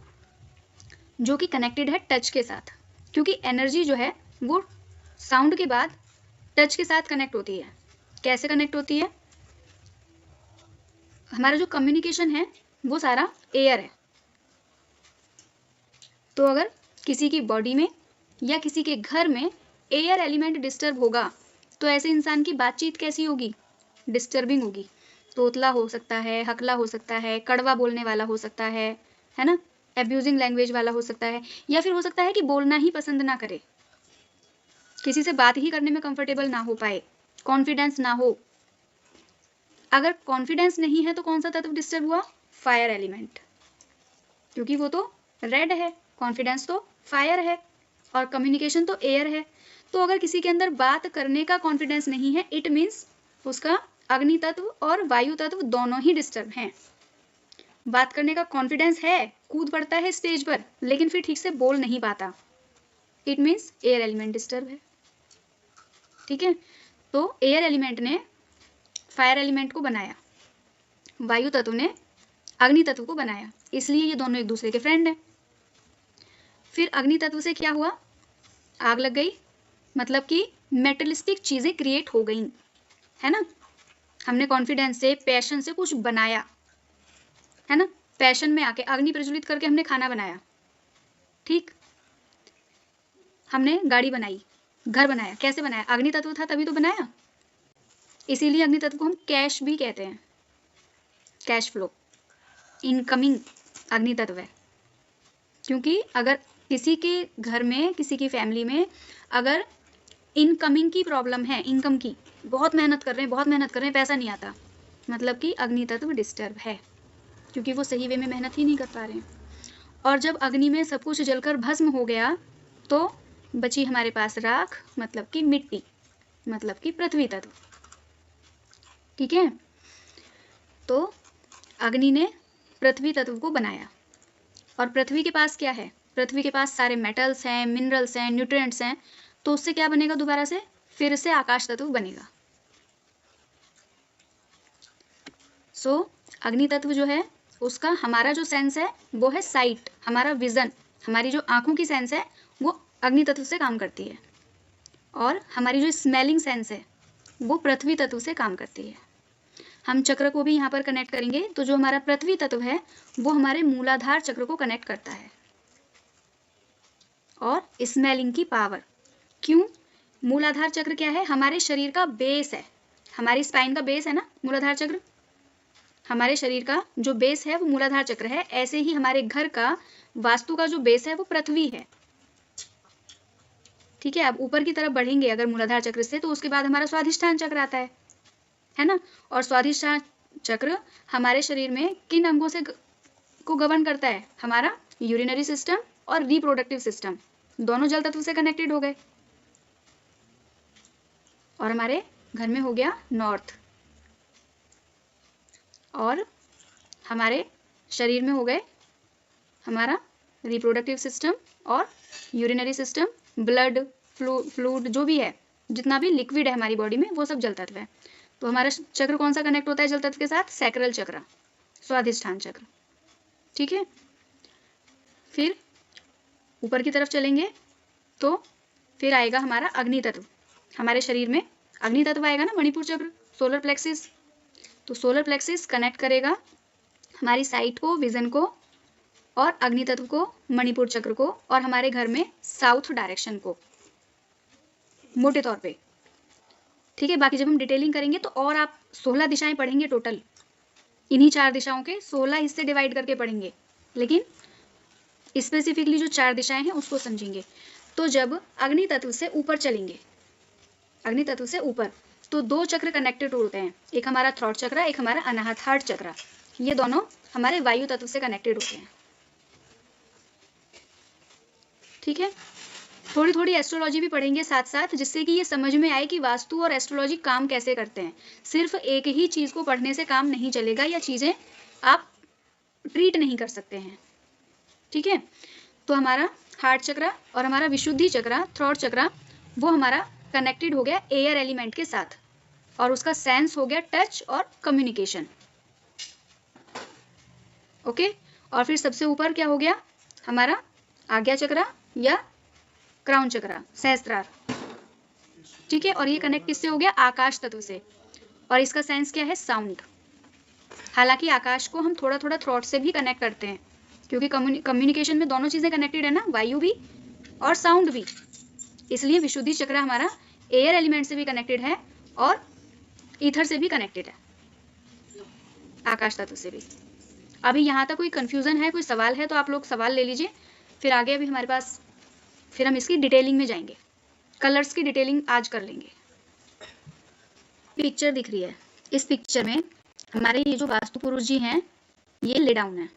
जो कि कनेक्टेड है टच के साथ, क्योंकि एनर्जी जो है वो साउंड के बाद टच के साथ कनेक्ट होती है। कैसे कनेक्ट होती है? हमारा जो कम्युनिकेशन है वो सारा एयर है। तो अगर किसी की बॉडी में या किसी के घर में एयर एलिमेंट डिस्टर्ब होगा तो ऐसे इंसान की बातचीत कैसी होगी? डिस्टर्बिंग होगी। तोतला हो सकता है, हकला हो सकता है, कड़वा बोलने वाला हो सकता है ना, एब्यूजिंग लैंग्वेज वाला हो सकता है, या फिर हो सकता है कि बोलना ही पसंद ना करे, किसी से बात ही करने में कंफर्टेबल ना हो पाए, कॉन्फिडेंस ना हो। अगर कॉन्फिडेंस नहीं है तो कौन सा तत्व डिस्टर्ब हुआ? फायर एलिमेंट, क्योंकि वो तो रेड है, कॉन्फिडेंस तो फायर है और कम्युनिकेशन तो एयर है। तो अगर किसी के अंदर बात करने का कॉन्फिडेंस नहीं है, इट मीन्स उसका अग्नि तत्व और वायु तत्व दोनों ही डिस्टर्ब हैं। बात करने का कॉन्फिडेंस है, कूद पड़ता है स्टेज पर, लेकिन फिर ठीक से बोल नहीं पाता, it means air element disturb है। ठीक है, तो एयर एलिमेंट ने फायर एलिमेंट को बनाया, वायु तत्व ने अग्नि तत्व को बनाया, इसलिए ये दोनों एक दूसरे के फ्रेंड हैं। फिर अग्नि तत्व से क्या हुआ? आग लग गई, मतलब कि मेटलिस्टिक चीजें क्रिएट हो गई, है ना। हमने कॉन्फिडेंस से, पैशन से कुछ बनाया, है ना, पैशन में आके अग्नि प्रज्वलित करके हमने खाना बनाया, ठीक, हमने गाड़ी बनाई, घर बनाया, कैसे बनाया? अग्नि तत्व था तभी तो बनाया। इसीलिए अग्नि तत्व को हम कैश भी कहते हैं, कैश फ्लो, इनकमिंग अग्नि तत्व है। क्योंकि अगर किसी के घर में, किसी की फैमिली में अगर इनकमिंग की प्रॉब्लम है, इनकम की, बहुत मेहनत कर रहे हैं, पैसा नहीं आता, मतलब कि अग्नि तत्व डिस्टर्ब है, क्योंकि वो सही वे में मेहनत ही नहीं कर पा रहे हैं। और जब अग्नि में सब कुछ जलकर भस्म हो गया तो बची हमारे पास राख, मतलब कि मिट्टी, मतलब कि पृथ्वी तत्व। ठीक है, तो अग्नि ने पृथ्वी तत्व को बनाया, और पृथ्वी के पास क्या है? पृथ्वी के पास सारे मेटल्स हैं, मिनरल्स हैं, न्यूट्रिएंट्स हैं, तो उससे क्या बनेगा? दोबारा से फिर से आकाश तत्व बनेगा। सो अग्नि तत्व जो है उसका, हमारा जो सेंस है वो है साइट, हमारा विजन, हमारी जो आंखों की सेंस है वो अग्नि तत्व से काम करती है, और हमारी जो स्मेलिंग सेंस है वो पृथ्वी तत्व से काम करती है। हम चक्र को भी यहाँ पर कनेक्ट करेंगे, तो जो हमारा पृथ्वी तत्व है वो हमारे मूलाधार चक्र को कनेक्ट करता है, और स्मेलिंग की पावर। क्यों? मूलाधार चक्र क्या है? हमारे शरीर का बेस है, हमारी स्पाइन का बेस है ना मूलाधार चक्र, हमारे शरीर का जो बेस है वो मूलाधार चक्र है। ऐसे ही हमारे घर का, वास्तु का जो बेस है वो पृथ्वी है। ठीक है, अब ऊपर की तरफ बढ़ेंगे अगर मूलाधार चक्र से, तो उसके बाद हमारा स्वाधिष्ठान चक्र आता है ना। और स्वाधिष्ठान चक्र हमारे शरीर में किन अंगों से को गवर्न करता है? हमारा यूरिनरी सिस्टम और रिप्रोडक्टिव सिस्टम, दोनों जल तत्व से कनेक्टेड हो गए। और हमारे घर में हो गया नॉर्थ, और हमारे शरीर में हो गए हमारा रिप्रोडक्टिव सिस्टम और यूरिनरी सिस्टम, ब्लड फ्लूइड जो भी है, जितना भी लिक्विड है हमारी बॉडी में, वो सब जल तत्व है। तो हमारा चक्र कौन सा कनेक्ट होता है जल तत्व के साथ? सैक्रल चक्र, स्वाधिष्ठान चक्र। ठीक है, फिर ऊपर की तरफ चलेंगे तो फिर आएगा हमारा अग्नि तत्व। हमारे शरीर में अग्नि तत्व आएगा ना, मणिपुर चक्र, सोलर प्लेक्सिस। तो सोलर प्लेक्सिस कनेक्ट करेगा हमारी साइट को, विजन को, और अग्नि तत्व को, मणिपुर चक्र को, और हमारे घर में साउथ डायरेक्शन को, मोटे तौर पे। ठीक है, बाकी जब हम डिटेलिंग करेंगे तो और आप 16 दिशाएं पढ़ेंगे टोटल, इन्हीं 4 दिशाओं के 16 हिस्से डिवाइड करके पढ़ेंगे, लेकिन स्पेसिफिकली जो 4 दिशाएं हैं उसको समझेंगे। तो जब अग्नि तत्व से ऊपर चलेंगे, अग्नि तत्व से ऊपर, तो 2 चक्र कनेक्टेड होते हैं, एक हमारा थ्रॉट चक्र, एक हमारा अनाहत हार्ट चक्र, ये दोनों हमारे वायु तत्व से कनेक्टेड होते हैं। ठीक है, थोड़ी थोड़ी एस्ट्रोलॉजी भी पढ़ेंगे साथ साथ, जिससे कि ये समझ में आए कि वास्तु और एस्ट्रोलॉजी काम कैसे करते हैं। सिर्फ एक ही चीज को पढ़ने से काम नहीं चलेगा, या चीजें आप ट्रीट नहीं कर सकते हैं। ठीक है, तो हमारा हार्ट चक्र और हमारा विशुद्धि चक्र, थ्रॉट चक्र, वो हमारा कनेक्टेड हो गया एयर एलिमेंट के साथ, और उसका सेंस हो गया टच और कम्युनिकेशन। ओके, और फिर सबसे ऊपर क्या हो गया हमारा आज्ञा चक्र या क्राउन चक्र, सहस्त्रार। ठीक है, और ये कनेक्ट किससे हो गया, आकाश तत्व से, और इसका सेंस क्या है, साउंड। हालांकि आकाश को हम थोड़ा थोड़ा थ्रॉट से भी कनेक्ट करते हैं, क्योंकि कम्युनिकेशन में दोनों चीजें कनेक्टेड है ना, वायु भी और साउंड भी, इसलिए विशुद्धि चक्र हमारा एयर एलिमेंट से भी कनेक्टेड है और ईथर से भी कनेक्टेड है, आकाश तत्व से भी। अभी यहाँ तक कोई कंफ्यूजन है, कोई सवाल है तो आप लोग सवाल ले लीजिए, फिर आगे अभी हमारे पास, फिर हम इसकी डिटेलिंग में जाएंगे, कलर्स की डिटेलिंग आज कर लेंगे। पिक्चर दिख रही है, इस पिक्चर में हमारे ये जो वास्तु पुरुष जी हैं ये ले डाउन है।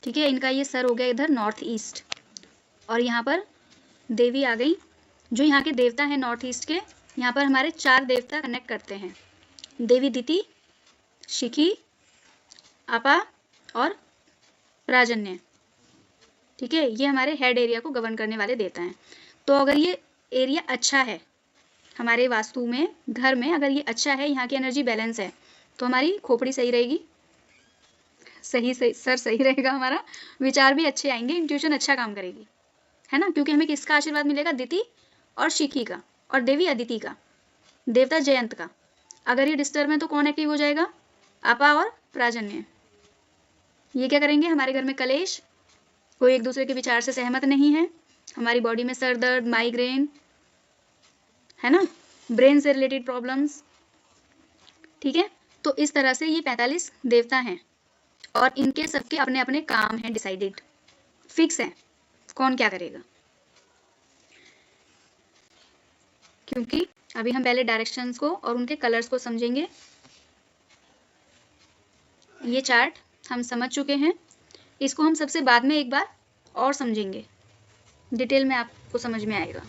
ठीक है, इनका ये सर हो गया इधर नॉर्थ ईस्ट, और यहाँ पर देवी आ गई, जो यहाँ के देवता हैं नॉर्थ ईस्ट के। यहाँ पर हमारे 4 देवता कनेक्ट करते हैं, देवी दिति, शिखी, आपा और प्राजन्य। ठीक है, ये हमारे हेड एरिया को गवर्न करने वाले देवता हैं। तो अगर ये एरिया अच्छा है हमारे वास्तु में, घर में अगर ये अच्छा है, यहाँ की एनर्जी बैलेंस है, तो हमारी खोपड़ी सही रहेगी, सही सर सही रहेगा, हमारा विचार भी अच्छे आएंगे, इंट्यूशन अच्छा काम करेगी, है ना, क्योंकि हमें किसका आशीर्वाद मिलेगा, दिति और शिखी का, और देवी अदिति का, देवता जयंत का। अगर ये डिस्टर्ब है तो कौन एक्टिव हो जाएगा, आपा और प्राजन्य। ये क्या करेंगे, हमारे घर में कलेश, कोई एक दूसरे के विचार से सहमत नहीं है, हमारी बॉडी में सर दर्द, माइग्रेन, है ना, ब्रेन से रिलेटेड प्रॉब्लम्स। ठीक है, तो इस तरह से ये 45 देवता हैं, और इनके सबके अपने अपने काम हैं, डिसाइडेड, फिक्स है कौन क्या करेगा। क्योंकि अभी हम पहले डायरेक्शंस को और उनके कलर्स को समझेंगे। ये चार्ट हम समझ चुके हैं, इसको हम सबसे बाद में एक बार और समझेंगे, डिटेल में आपको समझ में आएगा।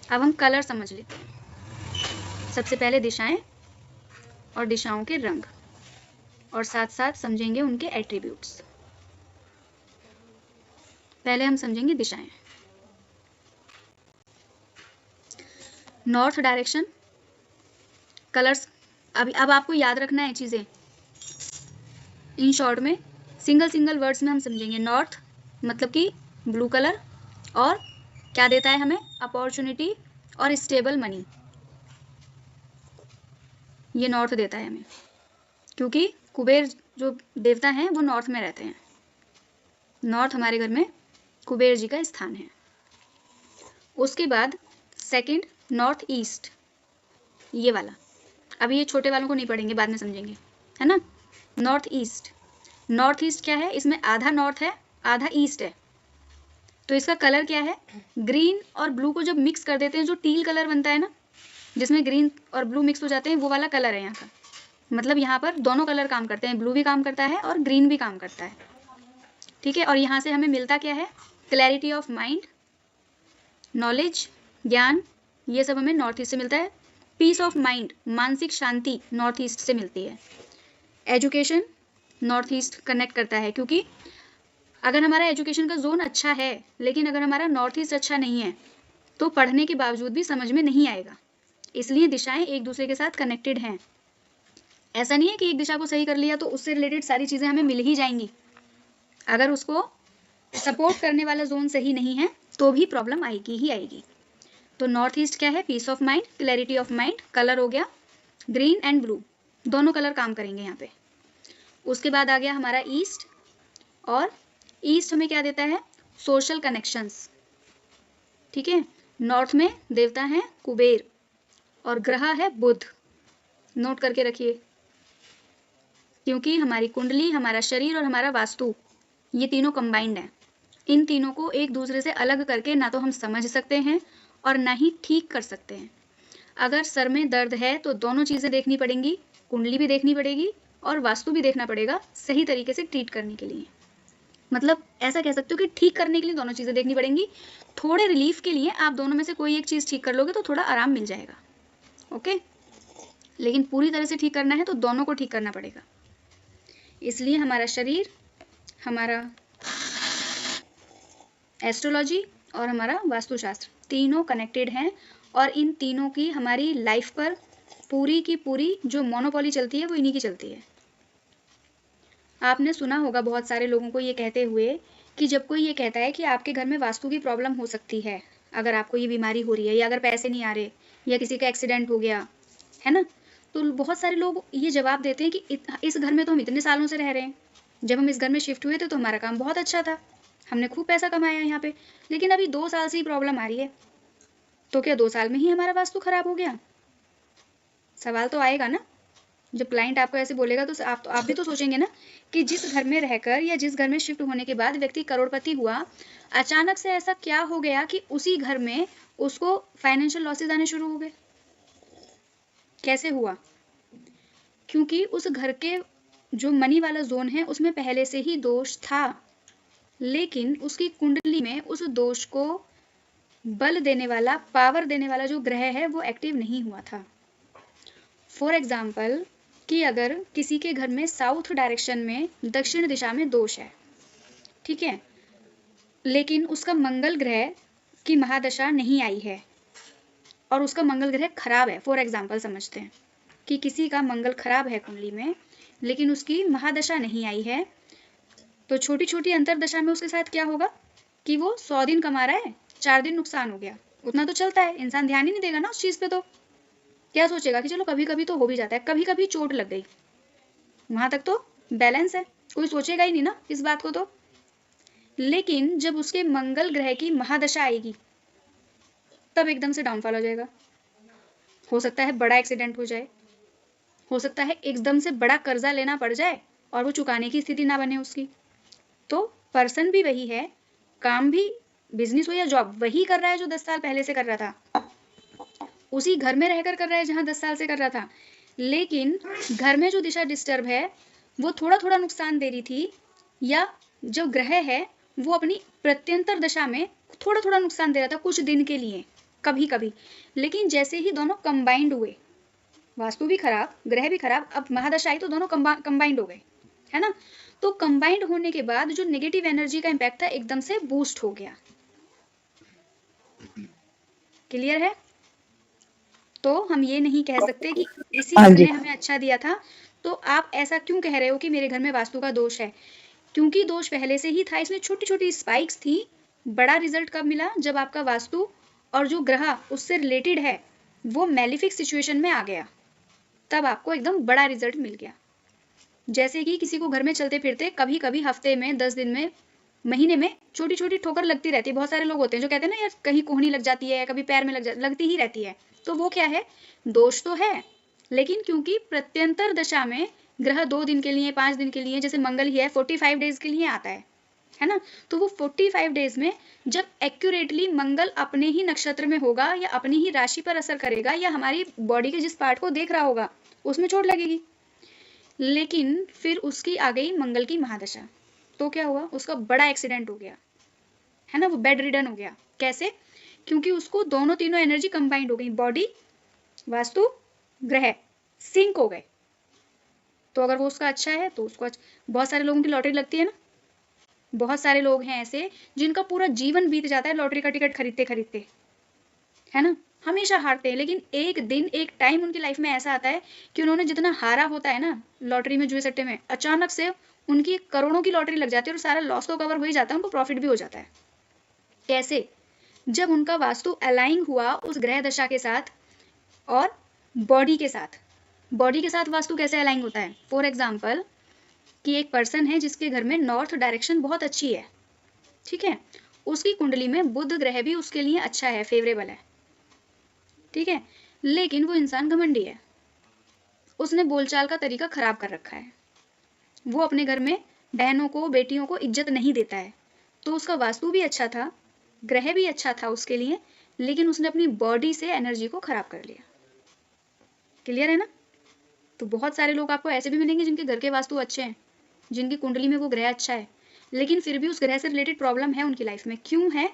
अब हम कलर समझ लेते हैं। सबसे पहले दिशाएं और दिशाओं के रंग, और साथ साथ समझेंगे उनके एट्रीब्यूट्स। पहले हम समझेंगे दिशाएं। नॉर्थ डायरेक्शन, कलर्स, अब आपको याद रखना है चीज़ें, इन शॉर्ट में सिंगल वर्ड्स में हम समझेंगे। नॉर्थ मतलब कि ब्लू कलर, और क्या देता है हमें, अपॉर्चुनिटी और स्टेबल मनी। ये नॉर्थ देता है हमें, क्योंकि कुबेर जो देवता हैं वो नॉर्थ में रहते हैं। नॉर्थ हमारे घर में कुबेर जी का स्थान है। उसके बाद सेकंड नॉर्थ ईस्ट, ये वाला, अभी ये छोटे वालों को नहीं पढ़ेंगे, बाद में समझेंगे, है ना। नॉर्थ ईस्ट, नॉर्थ ईस्ट क्या है, इसमें आधा नॉर्थ है आधा ईस्ट है, तो इसका कलर क्या है, ग्रीन और ब्लू को जब मिक्स कर देते हैं जो टील कलर बनता है ना, जिसमें ग्रीन और ब्लू मिक्स हो जाते हैं, वो वाला कलर है यहाँ का। मतलब यहाँ पर दोनों कलर काम करते हैं, ब्लू भी काम करता है और ग्रीन भी काम करता है। ठीक है, और यहाँ से हमें मिलता क्या है, क्लैरिटी ऑफ माइंड, नॉलेज, ज्ञान, ये सब हमें नॉर्थ ईस्ट से मिलता है। पीस ऑफ माइंड, मानसिक शांति, नॉर्थ ईस्ट से मिलती है। एजुकेशन नॉर्थ ईस्ट कनेक्ट करता है, क्योंकि अगर हमारा एजुकेशन का जोन अच्छा है, लेकिन अगर हमारा नॉर्थ ईस्ट अच्छा नहीं है, तो पढ़ने के बावजूद भी समझ में नहीं आएगा। इसलिए दिशाएं एक दूसरे के साथ कनेक्टेड हैं। ऐसा नहीं है कि एक दिशा को सही कर लिया तो उससे रिलेटेड सारी चीज़ें हमें मिल ही जाएंगी। अगर उसको सपोर्ट करने वाला जोन सही नहीं है तो भी प्रॉब्लम आएगी ही आएगी। तो नॉर्थ ईस्ट क्या है, peace of mind, clarity of mind, colour हो गया ग्रीन एंड ब्लू, दोनों कलर काम करेंगे यहाँ पे। उसके बाद आ गया हमारा ईस्ट, और ईस्ट हमें क्या देता है, सोशल कनेक्शंस। ठीक है, नॉर्थ में देवता हैं कुबेर, और ग्रह है बुध। नोट करके रखिए, क्योंकि हमारी कुंडली, हमारा शरीर और हमारा वास्तु, ये तीनों कंबाइंड हैं। इन तीनों को एक दूसरे से अलग करके ना तो हम समझ सकते हैं और ना ही ठीक कर सकते हैं। अगर सर में दर्द है तो दोनों चीज़ें देखनी पड़ेंगी, कुंडली भी देखनी पड़ेगी और वास्तु भी देखना पड़ेगा सही तरीके से ट्रीट करने के लिए। मतलब ऐसा कह सकते हो कि ठीक करने के लिए दोनों चीज़ें देखनी पड़ेंगी। थोड़े रिलीफ के लिए आप दोनों में से कोई एक चीज़ ठीक कर लोगे तो थोड़ा आराम मिल जाएगा, ओके। लेकिन पूरी तरह से ठीक करना है तो दोनों को ठीक करना पड़ेगा। इसलिए हमारा शरीर, हमारा एस्ट्रोलॉजी और हमारा वास्तुशास्त्र तीनों कनेक्टेड हैं, और इन तीनों की हमारी लाइफ पर पूरी की पूरी जो मोनोपोली चलती है वो इन्हीं की चलती है। आपने सुना होगा बहुत सारे लोगों को ये कहते हुए कि जब कोई ये कहता है कि आपके घर में वास्तु की प्रॉब्लम हो सकती है, अगर आपको ये बीमारी हो रही है, या अगर पैसे नहीं आ रहे, या किसी का एक्सीडेंट हो गया है ना, तो बहुत सारे लोग ये जवाब देते हैं कि इस घर में तो हम इतने सालों से रह रहे हैं, जब हम इस घर में शिफ्ट हुए थे तो हमारा काम बहुत अच्छा था, हमने खूब पैसा कमाया यहाँ पे, लेकिन अभी 2 साल से ही प्रॉब्लम आ रही है। तो क्या 2 साल में ही हमारा वास्तु खराब हो गया? सवाल तो आएगा ना। जब क्लाइंट आपको ऐसे बोलेगा तो आप भी तो सोचेंगे ना कि जिस घर में रहकर या जिस घर में शिफ्ट होने के बाद व्यक्ति करोड़पति हुआ, अचानक से ऐसा क्या हो गया कि उसी घर में उसको फाइनेंशियल लॉसेस आने शुरू हो गए? कैसे हुआ? क्योंकि उस घर के जो मनी वाला जोन है उसमें पहले से ही दोष था, लेकिन उसकी कुंडली में उस दोष को बल देने वाला, पावर देने वाला जो ग्रह है वो एक्टिव नहीं हुआ था। फॉर एग्जाम्पल कि अगर किसी के घर में साउथ डायरेक्शन में, दक्षिण दिशा में दोष है, ठीक है, लेकिन उसका मंगल ग्रह की महादशा नहीं आई है और उसका मंगल ग्रह खराब है, फॉर एग्जाम्पल समझते हैं कि किसी का मंगल खराब है कुंडली में लेकिन उसकी महादशा नहीं आई है, तो छोटी छोटी अंतरदशा में उसके साथ क्या होगा कि वो 100 दिन कमा रहा है, 4 दिन नुकसान हो गया, उतना तो चलता है, इंसान ध्यान ही नहीं देगा ना उस चीज़ पे, तो क्या सोचेगा कि चलो कभी कभी तो हो भी जाता है, कभी कभी चोट लग गई, वहां तक तो बैलेंस है, कोई सोचेगा ही नहीं ना इस बात को तो। लेकिन जब उसके मंगल ग्रह की महादशा आएगी तब एकदम से डाउनफॉल हो जाएगा, हो सकता है बड़ा एक्सीडेंट हो जाए, हो सकता है एकदम से बड़ा कर्जा लेना पड़ जाए और वो चुकाने की स्थिति ना बने उसकी। तो पर्सन भी वही है, काम भी, बिजनेस हो या जॉब, वही कर रहा है जो 10 साल पहले से कर रहा था, उसी घर में रहकर कर रहा है जहां 10 साल से कर रहा था, लेकिन घर में जो दिशा डिस्टर्ब है वो थोड़ा थोड़ा नुकसान दे रही थी, या जो ग्रह है वो अपनी प्रत्यंतर दशा में थोड़ा थोड़ा नुकसान दे रहा था कुछ दिन के लिए, कभी कभी, लेकिन जैसे ही दोनों कंबाइंड हुए, वास्तु भी खराब, ग्रह भी खराब, अब महादशा आई तो दोनों कंबाइंड हो गए, है ना। तो कंबाइंड होने के बाद जो नेगेटिव एनर्जी का इम्पैक्ट था एकदम से बूस्ट हो गया। क्लियर है? तो हम ये नहीं कह सकते कि इसी घर ने हमें अच्छा दिया था, तो आप ऐसा क्यों कह रहे हो कि मेरे घर में वास्तु का दोष है? क्योंकि दोष पहले से ही था, इसमें छोटी छोटी स्पाइक्स थी। बड़ा रिजल्ट कब मिला? जब आपका वास्तु और जो ग्रह उससे रिलेटेड है वो मैलिफिक सिचुएशन में आ गया, तब आपको एकदम बड़ा रिजल्ट मिल गया। जैसे कि किसी को घर में चलते फिरते कभी कभी हफ्ते में, 10 दिन में, महीने में छोटी छोटी ठोकर लगती रहती है। बहुत सारे लोग होते हैं जो कहते हैं ना यार कहीं कोहनी लग जाती है, कभी पैर में लगती ही रहती है, तो वो क्या है? दोष तो है, लेकिन क्योंकि प्रत्यंतर दशा में ग्रह 2 दिन के लिए, 5 दिन के लिए, जैसे मंगल ही है 45 डेज के लिए आता है ना, तो वो 45 डेज में जब एक्यूरेटली मंगल अपने ही नक्षत्र में होगा या अपनी ही राशि पर असर करेगा या हमारी बॉडी के जिस पार्ट को देख रहा होगा उसमें चोट लगेगी, लेकिन फिर उसकी आ गई मंगल की महादशा, तो क्या हुआ? उसका बड़ा एक्सीडेंट हो गया, है ना, वो बेड रिडन हो गया। कैसे? क्योंकि उसको दोनों तीनों एनर्जी कंबाइंड हो गई, बॉडी, वास्तु, ग्रह सिंक हो गए। तो अगर वो उसका अच्छा है तो उसको बहुत सारे लोगों की लॉटरी लगती है ना, बहुत सारे लोग हैं ऐसे जिनका पूरा जीवन बीत जाता है लॉटरी का टिकट खरीदते खरीदते, है ना, हमेशा हारते हैं, लेकिन एक दिन, एक टाइम उनकी लाइफ में ऐसा आता है कि उन्होंने जितना हारा होता है ना लॉटरी में, जुए सट्टे में, अचानक से उनकी करोड़ों की लॉटरी लग जाती है और सारा लॉस तो कवर हो ही जाता है, उनको प्रॉफिट भी हो जाता है। कैसे? जब उनका वास्तु अलाइन हुआ उस ग्रह दशा के साथ और बॉडी के साथ। बॉडी के साथ वास्तु कैसे अलाइन होता है? फॉर एग्जाम्पल कि एक पर्सन है जिसके घर में नॉर्थ डायरेक्शन बहुत अच्छी है, ठीक है, उसकी कुंडली में बुध ग्रह भी उसके लिए अच्छा है, फेवरेबल है, ठीक है, लेकिन वो इंसान घमंडी है, उसने बोलचाल का तरीका खराब कर रखा है, वो अपने घर में बहनों को बेटियों को इज्जत नहीं देता है। तो उसका वास्तु भी अच्छा था, ग्रह भी अच्छा था उसके लिए, लेकिन उसने अपनी बॉडी से एनर्जी को खराब कर लिया। क्लियर है ना? तो बहुत सारे लोग आपको ऐसे भी मिलेंगे जिनके घर के वास्तु अच्छे हैं, जिनकी कुंडली में वो ग्रह अच्छा है, लेकिन फिर भी उस ग्रह से रिलेटेड प्रॉब्लम है उनकी लाइफ में। क्यों है?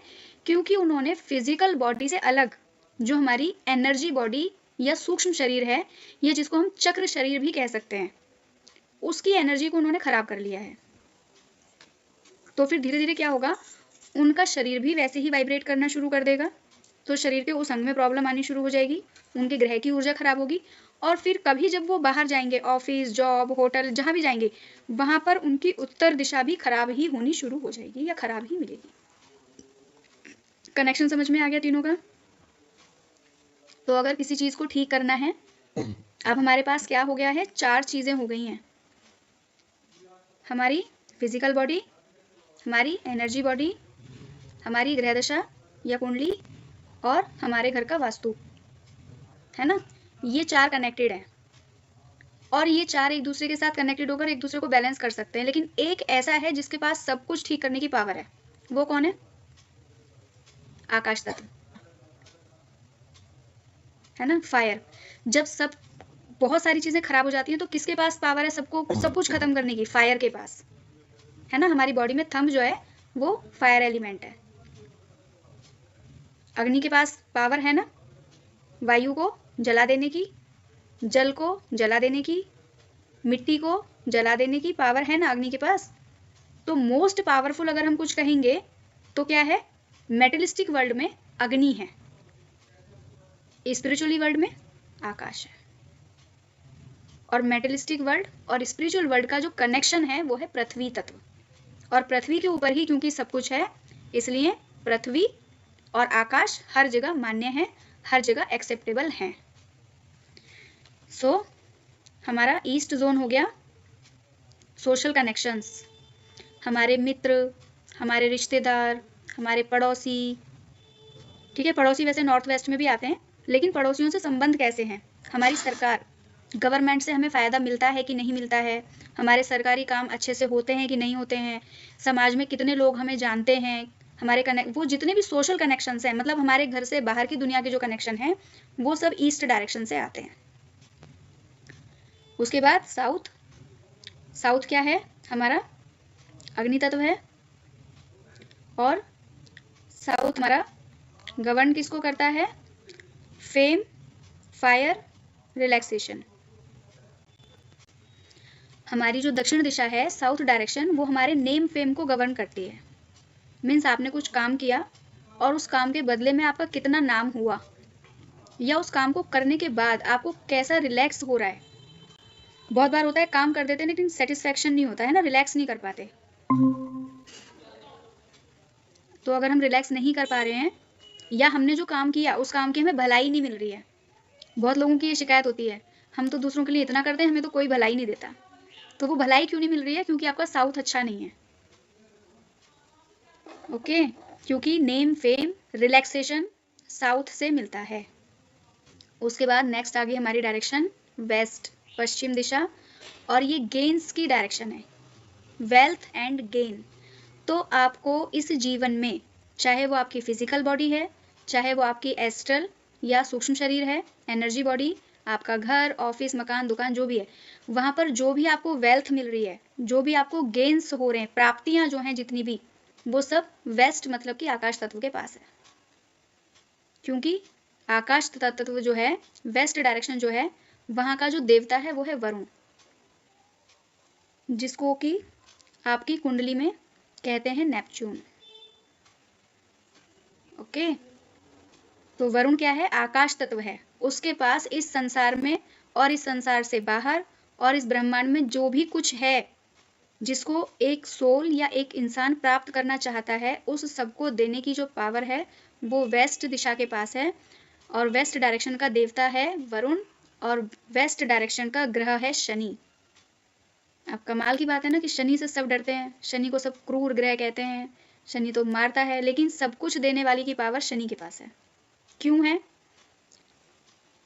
क्योंकि उन्होंने फिजिकल बॉडी से अलग जो हमारी एनर्जी बॉडी या सूक्ष्म शरीर है, या जिसको हम चक्र शरीर भी कह सकते हैं, उसकी एनर्जी को उन्होंने खराब कर लिया है। तो फिर धीरे धीरे क्या होगा, उनका शरीर भी वैसे ही वाइब्रेट करना शुरू कर देगा, तो शरीर के उस अंग में प्रॉब्लम आनी शुरू हो जाएगी, उनके ग्रह की ऊर्जा खराब होगी, और फिर कभी जब वो बाहर जाएंगे, ऑफिस, जॉब, होटल, जहां भी जाएंगे, वहां पर उनकी उत्तर दिशा भी खराब ही होनी शुरू हो जाएगी या खराब ही मिलेगी। कनेक्शन समझ में आ गया तीनों का? तो अगर किसी चीज को ठीक करना है, अब हमारे पास क्या हो गया है, 4 चीजें हो गई हैं, हमारी फिजिकल बॉडी, हमारी एनर्जी बॉडी, हमारी ग्रह दशा या कुंडली, और हमारे घर का वास्तु, है ना? ये 4 कनेक्टेड है, और ये 4 एक दूसरे के साथ कनेक्टेड होकर एक दूसरे को बैलेंस कर सकते हैं। लेकिन एक ऐसा है जिसके पास सब कुछ ठीक करने की पावर है, वो कौन है? आकाश तत्व, है ना? फायर। जब सब बहुत सारी चीजें खराब हो जाती हैं तो किसके पास पावर है सबको सब कुछ खत्म करने की? फायर के पास, है ना? हमारी बॉडी में थंब जो है वो फायर एलिमेंट है। अग्नि के पास पावर है ना, वायु को जला देने की, जल को जला देने की, मिट्टी को जला देने की पावर है ना अग्नि के पास। तो मोस्ट पावरफुल अगर हम कुछ कहेंगे तो क्या है? मेटलिस्टिक वर्ल्ड में अग्नि है, स्पिरिचुअली वर्ल्ड में आकाश है। और मेटलिस्टिक वर्ल्ड और स्पिरिचुअल वर्ल्ड का जो कनेक्शन है वो है पृथ्वी तत्व, और पृथ्वी के ऊपर ही क्योंकि सब कुछ है, इसलिए पृथ्वी और आकाश हर जगह मान्य है, हर जगह एक्सेप्टेबल हैं। सो हमारा ईस्ट जोन हो गया सोशल कनेक्शंस, हमारे मित्र, हमारे रिश्तेदार, हमारे पड़ोसी। ठीक है, पड़ोसी वैसे नॉर्थ वेस्ट में भी आते हैं, लेकिन पड़ोसियों से संबंध कैसे हैं? हमारी सरकार, गवर्नमेंट से हमें फ़ायदा मिलता है कि नहीं मिलता है? हमारे सरकारी काम अच्छे से होते हैं कि नहीं होते हैं? समाज में कितने लोग हमें जानते हैं? हमारे वो जितने भी सोशल कनेक्शंस हैं, मतलब हमारे घर से बाहर की दुनिया के जो कनेक्शन हैं, वो सब ईस्ट डायरेक्शन से आते हैं। उसके बाद साउथ, साउथ क्या है? हमारा अग्नि तत्व है, और साउथ हमारा गवर्न किसको करता है? Fame, fire, relaxation. हमारी जो दक्षिण दिशा है साउथ डायरेक्शन, वो हमारे नेम फेम को गवर्न करती है। मीन्स आपने कुछ काम किया और उस काम के बदले में आपका कितना नाम हुआ, या उस काम को करने के बाद आपको कैसा रिलैक्स हो रहा है। बहुत बार होता है काम कर देते हैं लेकिन सेटिस्फैक्शन नहीं होता है ना, रिलैक्स नहीं कर पाते। तो अगर हम रिलैक्स नहीं कर पा रहे हैं, या हमने जो काम किया उस काम की हमें भलाई नहीं मिल रही है, बहुत लोगों की ये शिकायत होती है, हम तो दूसरों के लिए इतना करते हैं, हमें तो कोई भलाई नहीं देता। तो वो भलाई क्यों नहीं मिल रही है? क्योंकि आपका साउथ अच्छा नहीं है। ओके, क्योंकि नेम फेम रिलैक्सेशन साउथ से मिलता है। उसके बाद नेक्स्ट आ गई हमारी डायरेक्शन वेस्ट, पश्चिम दिशा, और ये गेन्स की डायरेक्शन है, वेल्थ एंड गेन। तो आपको इस जीवन में, चाहे वो आपकी फिजिकल बॉडी है, चाहे वो आपकी एस्ट्रल या सूक्ष्म शरीर है, एनर्जी बॉडी, आपका घर, ऑफिस, मकान, दुकान, जो भी है, वहां पर जो भी आपको वेल्थ मिल रही है, जो भी आपको गेन्स हो रहे हैं, प्राप्तियां जो हैं जितनी भी, वो सब वेस्ट मतलब कि आकाश तत्व के पास है। क्योंकि आकाश तत्व जो है, वेस्ट डायरेक्शन जो है, वहां का जो देवता है वो है वरुण, जिसको कि आपकी कुंडली में कहते हैं नेपच्यून। ओके, तो वरुण क्या है? आकाश तत्व है। उसके पास इस संसार में और इस संसार से बाहर और इस ब्रह्मांड में जो भी कुछ है, जिसको एक सोल या एक इंसान प्राप्त करना चाहता है, उस सबको देने की जो पावर है वो वेस्ट दिशा के पास है। और वेस्ट डायरेक्शन का देवता है वरुण, और वेस्ट डायरेक्शन का ग्रह है शनि। अब कमाल की बात है ना कि शनि से सब डरते हैं, शनि को सब क्रूर ग्रह कहते हैं, शनि तो मारता है, लेकिन सब कुछ देने वाली की पावर शनि के पास है। क्यों है?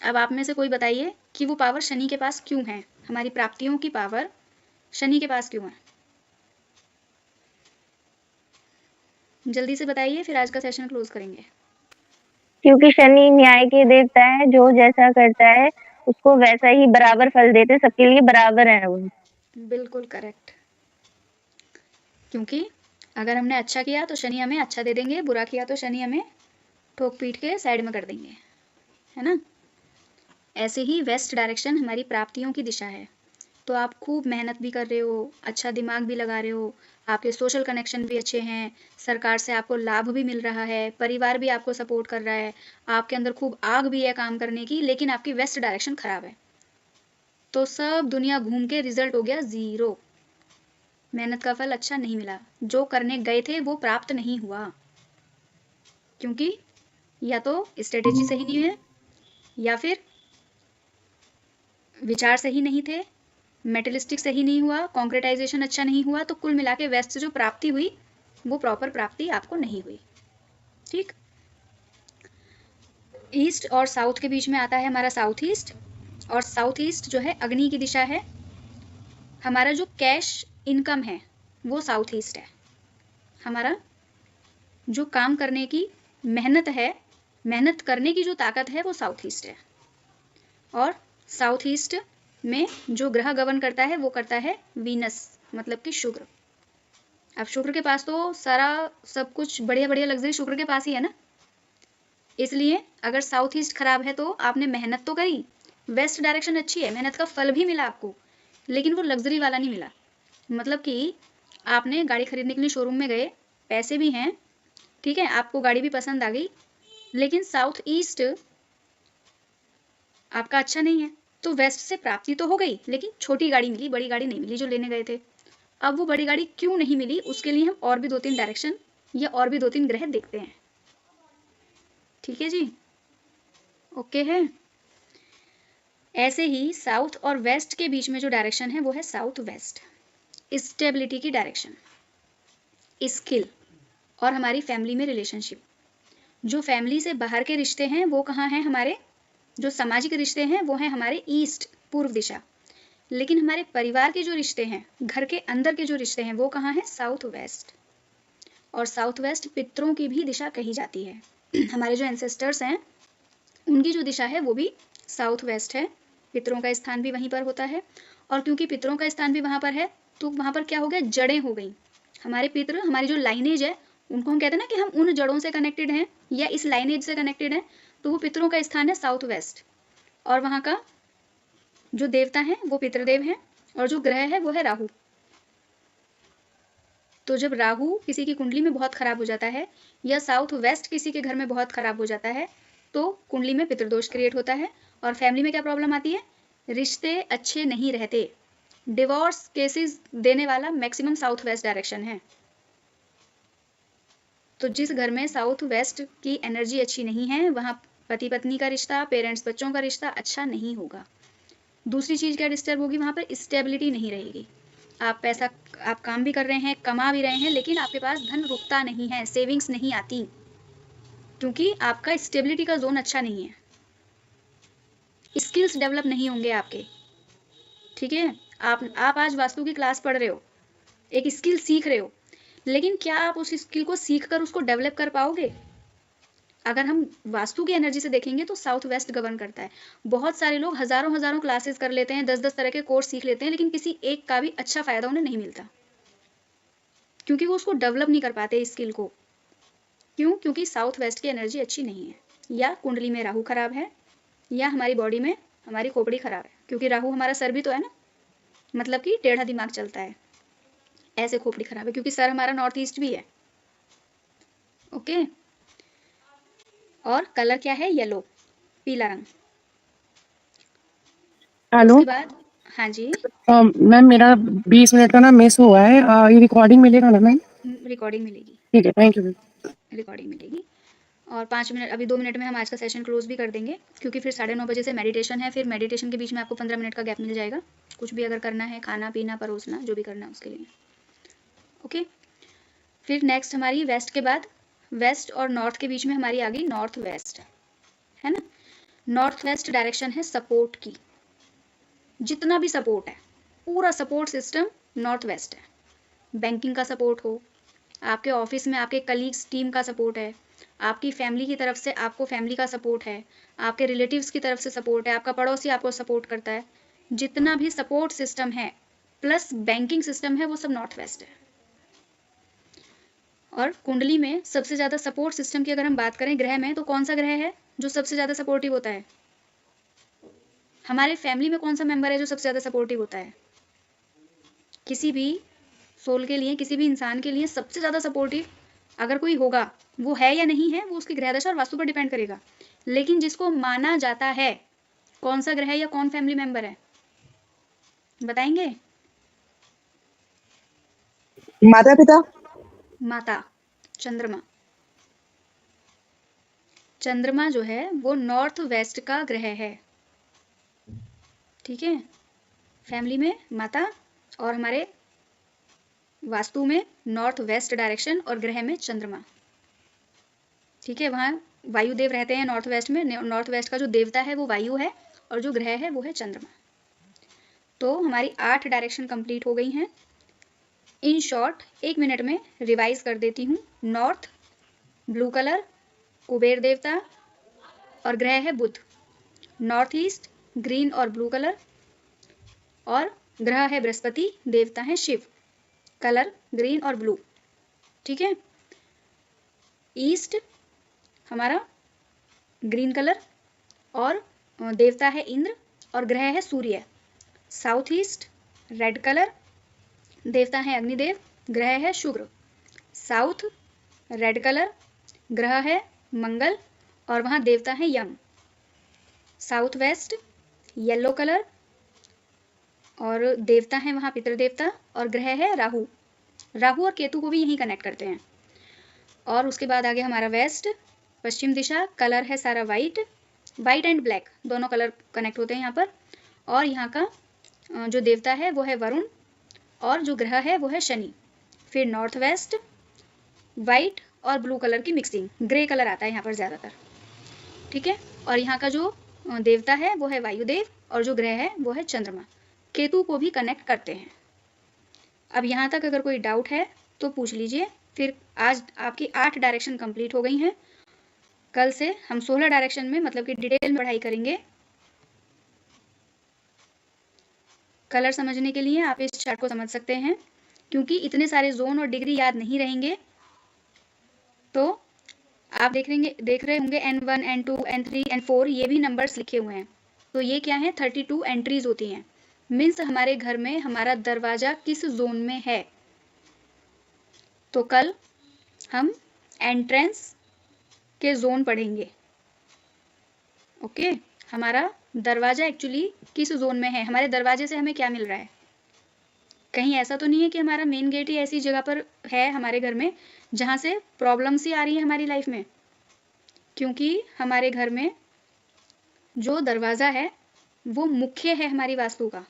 अब आप में से कोई बताइए कि वो पावर शनि के पास क्यों है, हमारी प्राप्तियों की पावर शनि के पास क्यों है? जल्दी से बताइए, फिर आज का सेशन क्लोज करेंगे। क्योंकि शनि न्याय के देवता है, जो जैसा करता है उसको वैसा ही बराबर फल देते, सबके लिए बराबर है वो। बिल्कुल करेक्ट, क्योंकि अगर हमने अच्छा किया तो शनि हमें अच्छा दे देंगे, बुरा किया तो शनि हमें ठोक पीट के साइड में कर देंगे, है ना। ऐसे ही वेस्ट डायरेक्शन हमारी प्राप्तियों की दिशा है। तो आप खूब मेहनत भी कर रहे हो, अच्छा दिमाग भी लगा रहे हो, आपके सोशल कनेक्शन भी अच्छे हैं, सरकार से आपको लाभ भी मिल रहा है, परिवार भी आपको सपोर्ट कर रहा है, आपके अंदर खूब आग भी है काम करने की, लेकिन आपकी वेस्ट डायरेक्शन खराब है। तो सब दुनिया घूम के रिजल्ट हो गया 0। मेहनत का फल अच्छा नहीं मिला, जो करने गए थे वो प्राप्त नहीं हुआ, क्योंकि या तो स्ट्रेटेजी सही नहीं है, या फिर विचार सही नहीं थे, मेटलिस्टिक सही नहीं हुआ, कॉन्क्रेटाइजेशन अच्छा नहीं हुआ, तो कुल मिला के वेस्ट से जो प्राप्ति हुई वो प्रॉपर प्राप्ति आपको नहीं हुई। ठीक, ईस्ट और साउथ के बीच में आता है हमारा साउथ ईस्ट, और साउथ ईस्ट जो है अग्नि की दिशा है। हमारा जो कैश इनकम है वो साउथ ईस्ट है। हमारा जो काम करने की मेहनत है, मेहनत करने की जो ताकत है वो साउथ ईस्ट है। और साउथ ईस्ट में जो ग्रह गवर्न करता है वो करता है वीनस, मतलब कि शुक्र। अब शुक्र के पास तो सारा सब कुछ बढ़िया बढ़िया लग्जरी शुक्र के पास ही है ना, इसलिए अगर साउथ ईस्ट खराब है तो आपने मेहनत तो करी, वेस्ट डायरेक्शन अच्छी है, मेहनत का फल भी मिला आपको, लेकिन वो लग्जरी वाला नहीं मिला। मतलब कि आपने गाड़ी खरीदने के लिए शोरूम में गए, पैसे भी हैं, ठीक है, आपको गाड़ी भी पसंद आ गई, लेकिन साउथ ईस्ट आपका अच्छा नहीं है, तो वेस्ट से प्राप्ति तो हो गई, लेकिन छोटी गाड़ी मिली, बड़ी गाड़ी नहीं मिली जो लेने गए थे। अब वो बड़ी गाड़ी क्यों नहीं मिली, उसके लिए हम और भी 2-3 डायरेक्शन या और भी 2-3 ग्रह देखते हैं। ठीक है जी, ओके है। ऐसे ही साउथ और वेस्ट के बीच में जो डायरेक्शन है वो है साउथ वेस्ट, स्टेबिलिटी की डायरेक्शन, स्किल और हमारी फैमिली में रिलेशनशिप। जो फैमिली से बाहर के रिश्ते हैं वो कहाँ हैं, हमारे जो सामाजिक रिश्ते हैं वो हैं हमारे ईस्ट, पूर्व दिशा, लेकिन हमारे परिवार के जो रिश्ते हैं, घर के अंदर के जो रिश्ते हैं वो कहाँ हैं, साउथ वेस्ट। और साउथ वेस्ट पितरों की भी दिशा कही जाती है। हमारे जो एंसेस्टर्स हैं उनकी जो दिशा है वो भी साउथ वेस्ट है, पितरों का स्थान भी वहीं पर होता है। और क्योंकि पितरों का स्थान भी वहाँ पर है तो वहाँ पर क्या हो गया, जड़ें हो गई। हमारे पितर, हमारी जो लाइनेज है, उनको हम कहते हैं ना कि हम उन जड़ों से कनेक्टेड हैं या इस लाइनेज से कनेक्टेड हैं, तो वो पितरों का स्थान है साउथ वेस्ट। और वहाँ का जो देवता है वो पितृदेव हैं, और जो ग्रह है वो है राहु। तो जब राहु किसी की कुंडली में बहुत खराब हो जाता है या साउथ वेस्ट किसी के घर में बहुत खराब हो जाता है तो कुंडली में पितृदोष क्रिएट होता है, और फैमिली में क्या प्रॉब्लम आती है, रिश्ते अच्छे नहीं रहते, डिवोर्स केसेस देने वाला मैक्सिमम साउथ वेस्ट डायरेक्शन है। तो जिस घर में साउथ वेस्ट की एनर्जी अच्छी नहीं है वहाँ पति पत्नी का रिश्ता, पेरेंट्स बच्चों का रिश्ता अच्छा नहीं होगा। दूसरी चीज़ क्या डिस्टर्ब होगी, वहाँ पर स्टेबिलिटी नहीं रहेगी। आप काम भी कर रहे हैं, कमा भी रहे हैं, लेकिन आपके पास धन रुकता नहीं है, सेविंग्स नहीं आती, क्योंकि आपका स्टेबिलिटी का जोन अच्छा नहीं है, स्किल्स डेवलप नहीं होंगे आपके। ठीक है, आप आज वास्तु की क्लास पढ़ रहे हो, एक स्किल सीख रहे हो, लेकिन क्या आप उस स्किल को सीख कर उसको डेवलप कर पाओगे? अगर हम वास्तु की एनर्जी से देखेंगे तो साउथ वेस्ट गवर्न करता है। बहुत सारे लोग हजारों हजारों क्लासेस कर लेते हैं, 10-10 तरह के कोर्स सीख लेते हैं, लेकिन किसी एक का भी अच्छा फायदा उन्हें नहीं मिलता, क्योंकि वो उसको डेवलप नहीं कर पाते स्किल को। क्यों? क्योंकि साउथ वेस्ट की एनर्जी अच्छी नहीं है, या कुंडली में राहु खराब है, या हमारी बॉडी में हमारी खोपड़ी खराब है, क्योंकि राहु हमारा सर भी तो है ना, मतलब कि टेढ़ा दिमाग चलता है, ऐसे खोपड़ी खराब है, क्योंकि सर हमारा नॉर्थ ईस्ट भी है। ओके, और कलर क्या है, येलो, पीला रंग। हेलो उसके बाद हाँ जी, मैम, मेरा 20 मिनट का ना मिस हुआ है, ये रिकॉर्डिंग मिलेगा ना मैम? रिकॉर्डिंग मिलेगी, ठीक है, थैंक यू। रिकॉर्डिंग मिलेगी। और 5 मिनट, अभी 2 मिनट में हम आज का सेशन क्लोज भी कर देंगे, क्योंकि फिर 9:30 बजे से मेडिटेशन है, फिर मेडिटेशन के बीच में आपको 15 मिनट का गैप मिल जाएगा, कुछ भी अगर करना है, खाना पीना परोसना जो भी करना है उसके लिए। ओके, फिर नेक्स्ट हमारी वेस्ट के बाद, वेस्ट और नॉर्थ के बीच में हमारी आ गई नॉर्थ वेस्ट, है ना। नॉर्थ वेस्ट डायरेक्शन है सपोर्ट की, जितना भी सपोर्ट है पूरा सपोर्ट सिस्टम नॉर्थ वेस्ट है। बैंकिंग का सपोर्ट हो, आपके ऑफिस में आपके कलीग्स टीम का सपोर्ट है, आपकी फैमिली की तरफ से आपको फैमिली का सपोर्ट है, आपके रिलेटिव्स की तरफ से सपोर्ट है, आपका पड़ोसी आपको सपोर्ट करता है, जितना भी सपोर्ट सिस्टम है प्लस बैंकिंग सिस्टम है वो सब नॉर्थ वेस्ट है। और कुंडली में सबसे ज़्यादा सपोर्ट सिस्टम की अगर हम बात करें ग्रह में, तो कौन सा ग्रह है जो सबसे ज़्यादा सपोर्टिव होता है? हमारे फैमिली में कौन सा मेंबर है जो सबसे ज़्यादा सपोर्टिव होता है? किसी भी सोल के लिए, किसी भी इंसान के लिए सबसे ज़्यादा सपोर्टिव अगर कोई होगा, वो है या नहीं है वो उसकी ग्रह दशा और वास्तु पर डिपेंड करेगा। लेकिन जिसको माना जाता है, कौन सा ग्रह या कौन फैमिली मेंबर है, बताएंगे? माता पिता। माता, चंद्रमा। चंद्रमा जो है वो नॉर्थ वेस्ट का ग्रह है, ठीक है। फैमिली में माता और हमारे वास्तु में नॉर्थ वेस्ट डायरेक्शन और ग्रह में चंद्रमा, ठीक है। वहाँ वायुदेव रहते हैं नॉर्थ वेस्ट में। नॉर्थ वेस्ट का जो देवता है वो वायु है और जो ग्रह है वो है चंद्रमा। तो हमारी 8 डायरेक्शन कंप्लीट हो गई हैं। इन शॉर्ट 1 मिनट में रिवाइज कर देती हूँ। नॉर्थ ब्लू कलर कुबेर देवता और ग्रह है बुध। नॉर्थ ईस्ट ग्रीन और ब्लू कलर और ग्रह है बृहस्पति, देवता है शिव, कलर ग्रीन और ब्लू, ठीक है। ईस्ट हमारा ग्रीन कलर और देवता है इंद्र और ग्रह है सूर्य। साउथ ईस्ट रेड कलर, देवता है अग्निदेव, ग्रह है शुक्र। साउथ रेड कलर, ग्रह है मंगल और वहाँ देवता है यम। साउथ वेस्ट येलो कलर और देवता है वहाँ पितृदेवता और ग्रह है राहु। राहु और केतु को भी यहीं कनेक्ट करते हैं। और उसके बाद आगे हमारा वेस्ट पश्चिम दिशा, कलर है सारा वाइट, वाइट एंड ब्लैक दोनों कलर कनेक्ट होते हैं यहाँ पर। और यहाँ का जो देवता है वो है वरुण और जो ग्रह है वो है शनि। फिर नॉर्थ वेस्ट वाइट और ब्लू कलर की मिक्सिंग, ग्रे कलर आता है यहाँ पर ज़्यादातर, ठीक है। और यहाँ का जो देवता है वो है वायुदेव और जो ग्रह है वो है चंद्रमा। केतु को भी कनेक्ट करते हैं। अब यहाँ तक अगर कोई डाउट है तो पूछ लीजिए। फिर आज आपकी 8 डायरेक्शन कंप्लीट हो गई हैं। कल से हम 16 डायरेक्शन में मतलब कि डिटेल में पढ़ाई करेंगे। कलर समझने के लिए आप इस चार्ट को समझ सकते हैं, क्योंकि इतने सारे जोन और डिग्री याद नहीं रहेंगे। तो आप देख रहे होंगे N1, N2, N3, N4 ये भी नंबर्स लिखे हुए हैं। तो ये क्या है? 32 एंट्रीज होती हैं। मीन्स हमारे घर में हमारा दरवाजा किस जोन में है। तो कल हम एंट्रेंस के जोन पढ़ेंगे। ओके, हमारा दरवाजा एक्चुअली किस जोन में है, हमारे दरवाजे से हमें क्या मिल रहा है। कहीं ऐसा तो नहीं है कि हमारा मेन गेट ही ऐसी जगह पर है हमारे घर में जहाँ से प्रॉब्लम्स ही आ रही है हमारी लाइफ में। क्योंकि हमारे घर में जो दरवाज़ा है वो मुख्य है हमारी वास्तु का।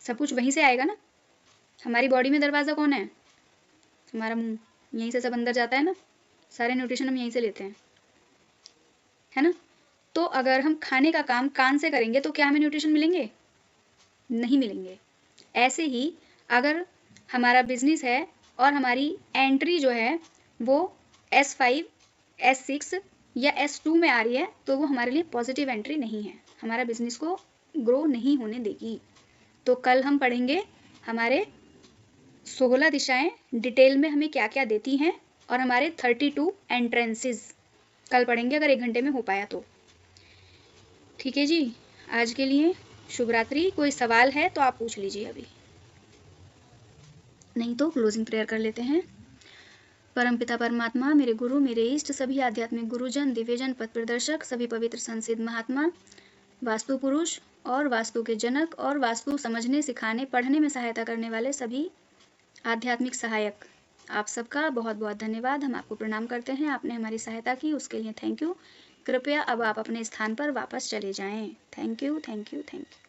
सब कुछ वहीं से आएगा ना। हमारी बॉडी में दरवाज़ा कौन है? हमारा मुंह, यहीं से सब अंदर जाता है ना। सारे न्यूट्रिशन हम यहीं से लेते हैं, है ना। तो अगर हम खाने का काम कान से करेंगे तो क्या हमें न्यूट्रिशन मिलेंगे? नहीं मिलेंगे। ऐसे ही अगर हमारा बिजनेस है और हमारी एंट्री जो है वो S5, S6 या S2 में आ रही है तो वो हमारे लिए पॉजिटिव एंट्री नहीं है, हमारा बिजनेस को ग्रो नहीं होने देगी। तो कल हम पढ़ेंगे हमारे 16 दिशाएं डिटेल में हमें क्या क्या देती हैं और हमारे 32 एंट्रेंसेस कल पढ़ेंगे, अगर 1 घंटे में हो पाया तो। ठीक है जी, आज के लिए शुभ रात्रि। कोई सवाल है तो आप पूछ लीजिए अभी, नहीं तो क्लोजिंग प्रेयर कर लेते हैं। परमपिता परमात्मा, मेरे गुरु, मेरे इष्ट, सभी आध्यात्मिक गुरुजन, दिव्यजन, पथ प्रदर्शक, सभी पवित्र संसिद्ध महात्मा, वास्तु पुरुष और वास्तु के जनक और वास्तु समझने, सिखाने, पढ़ने में सहायता करने वाले सभी आध्यात्मिक सहायक, आप सबका बहुत बहुत धन्यवाद। हम आपको प्रणाम करते हैं। आपने हमारी सहायता की, उसके लिए थैंक यू। कृपया अब आप अपने स्थान पर वापस चले जाएं। Thank you, thank you, thank you.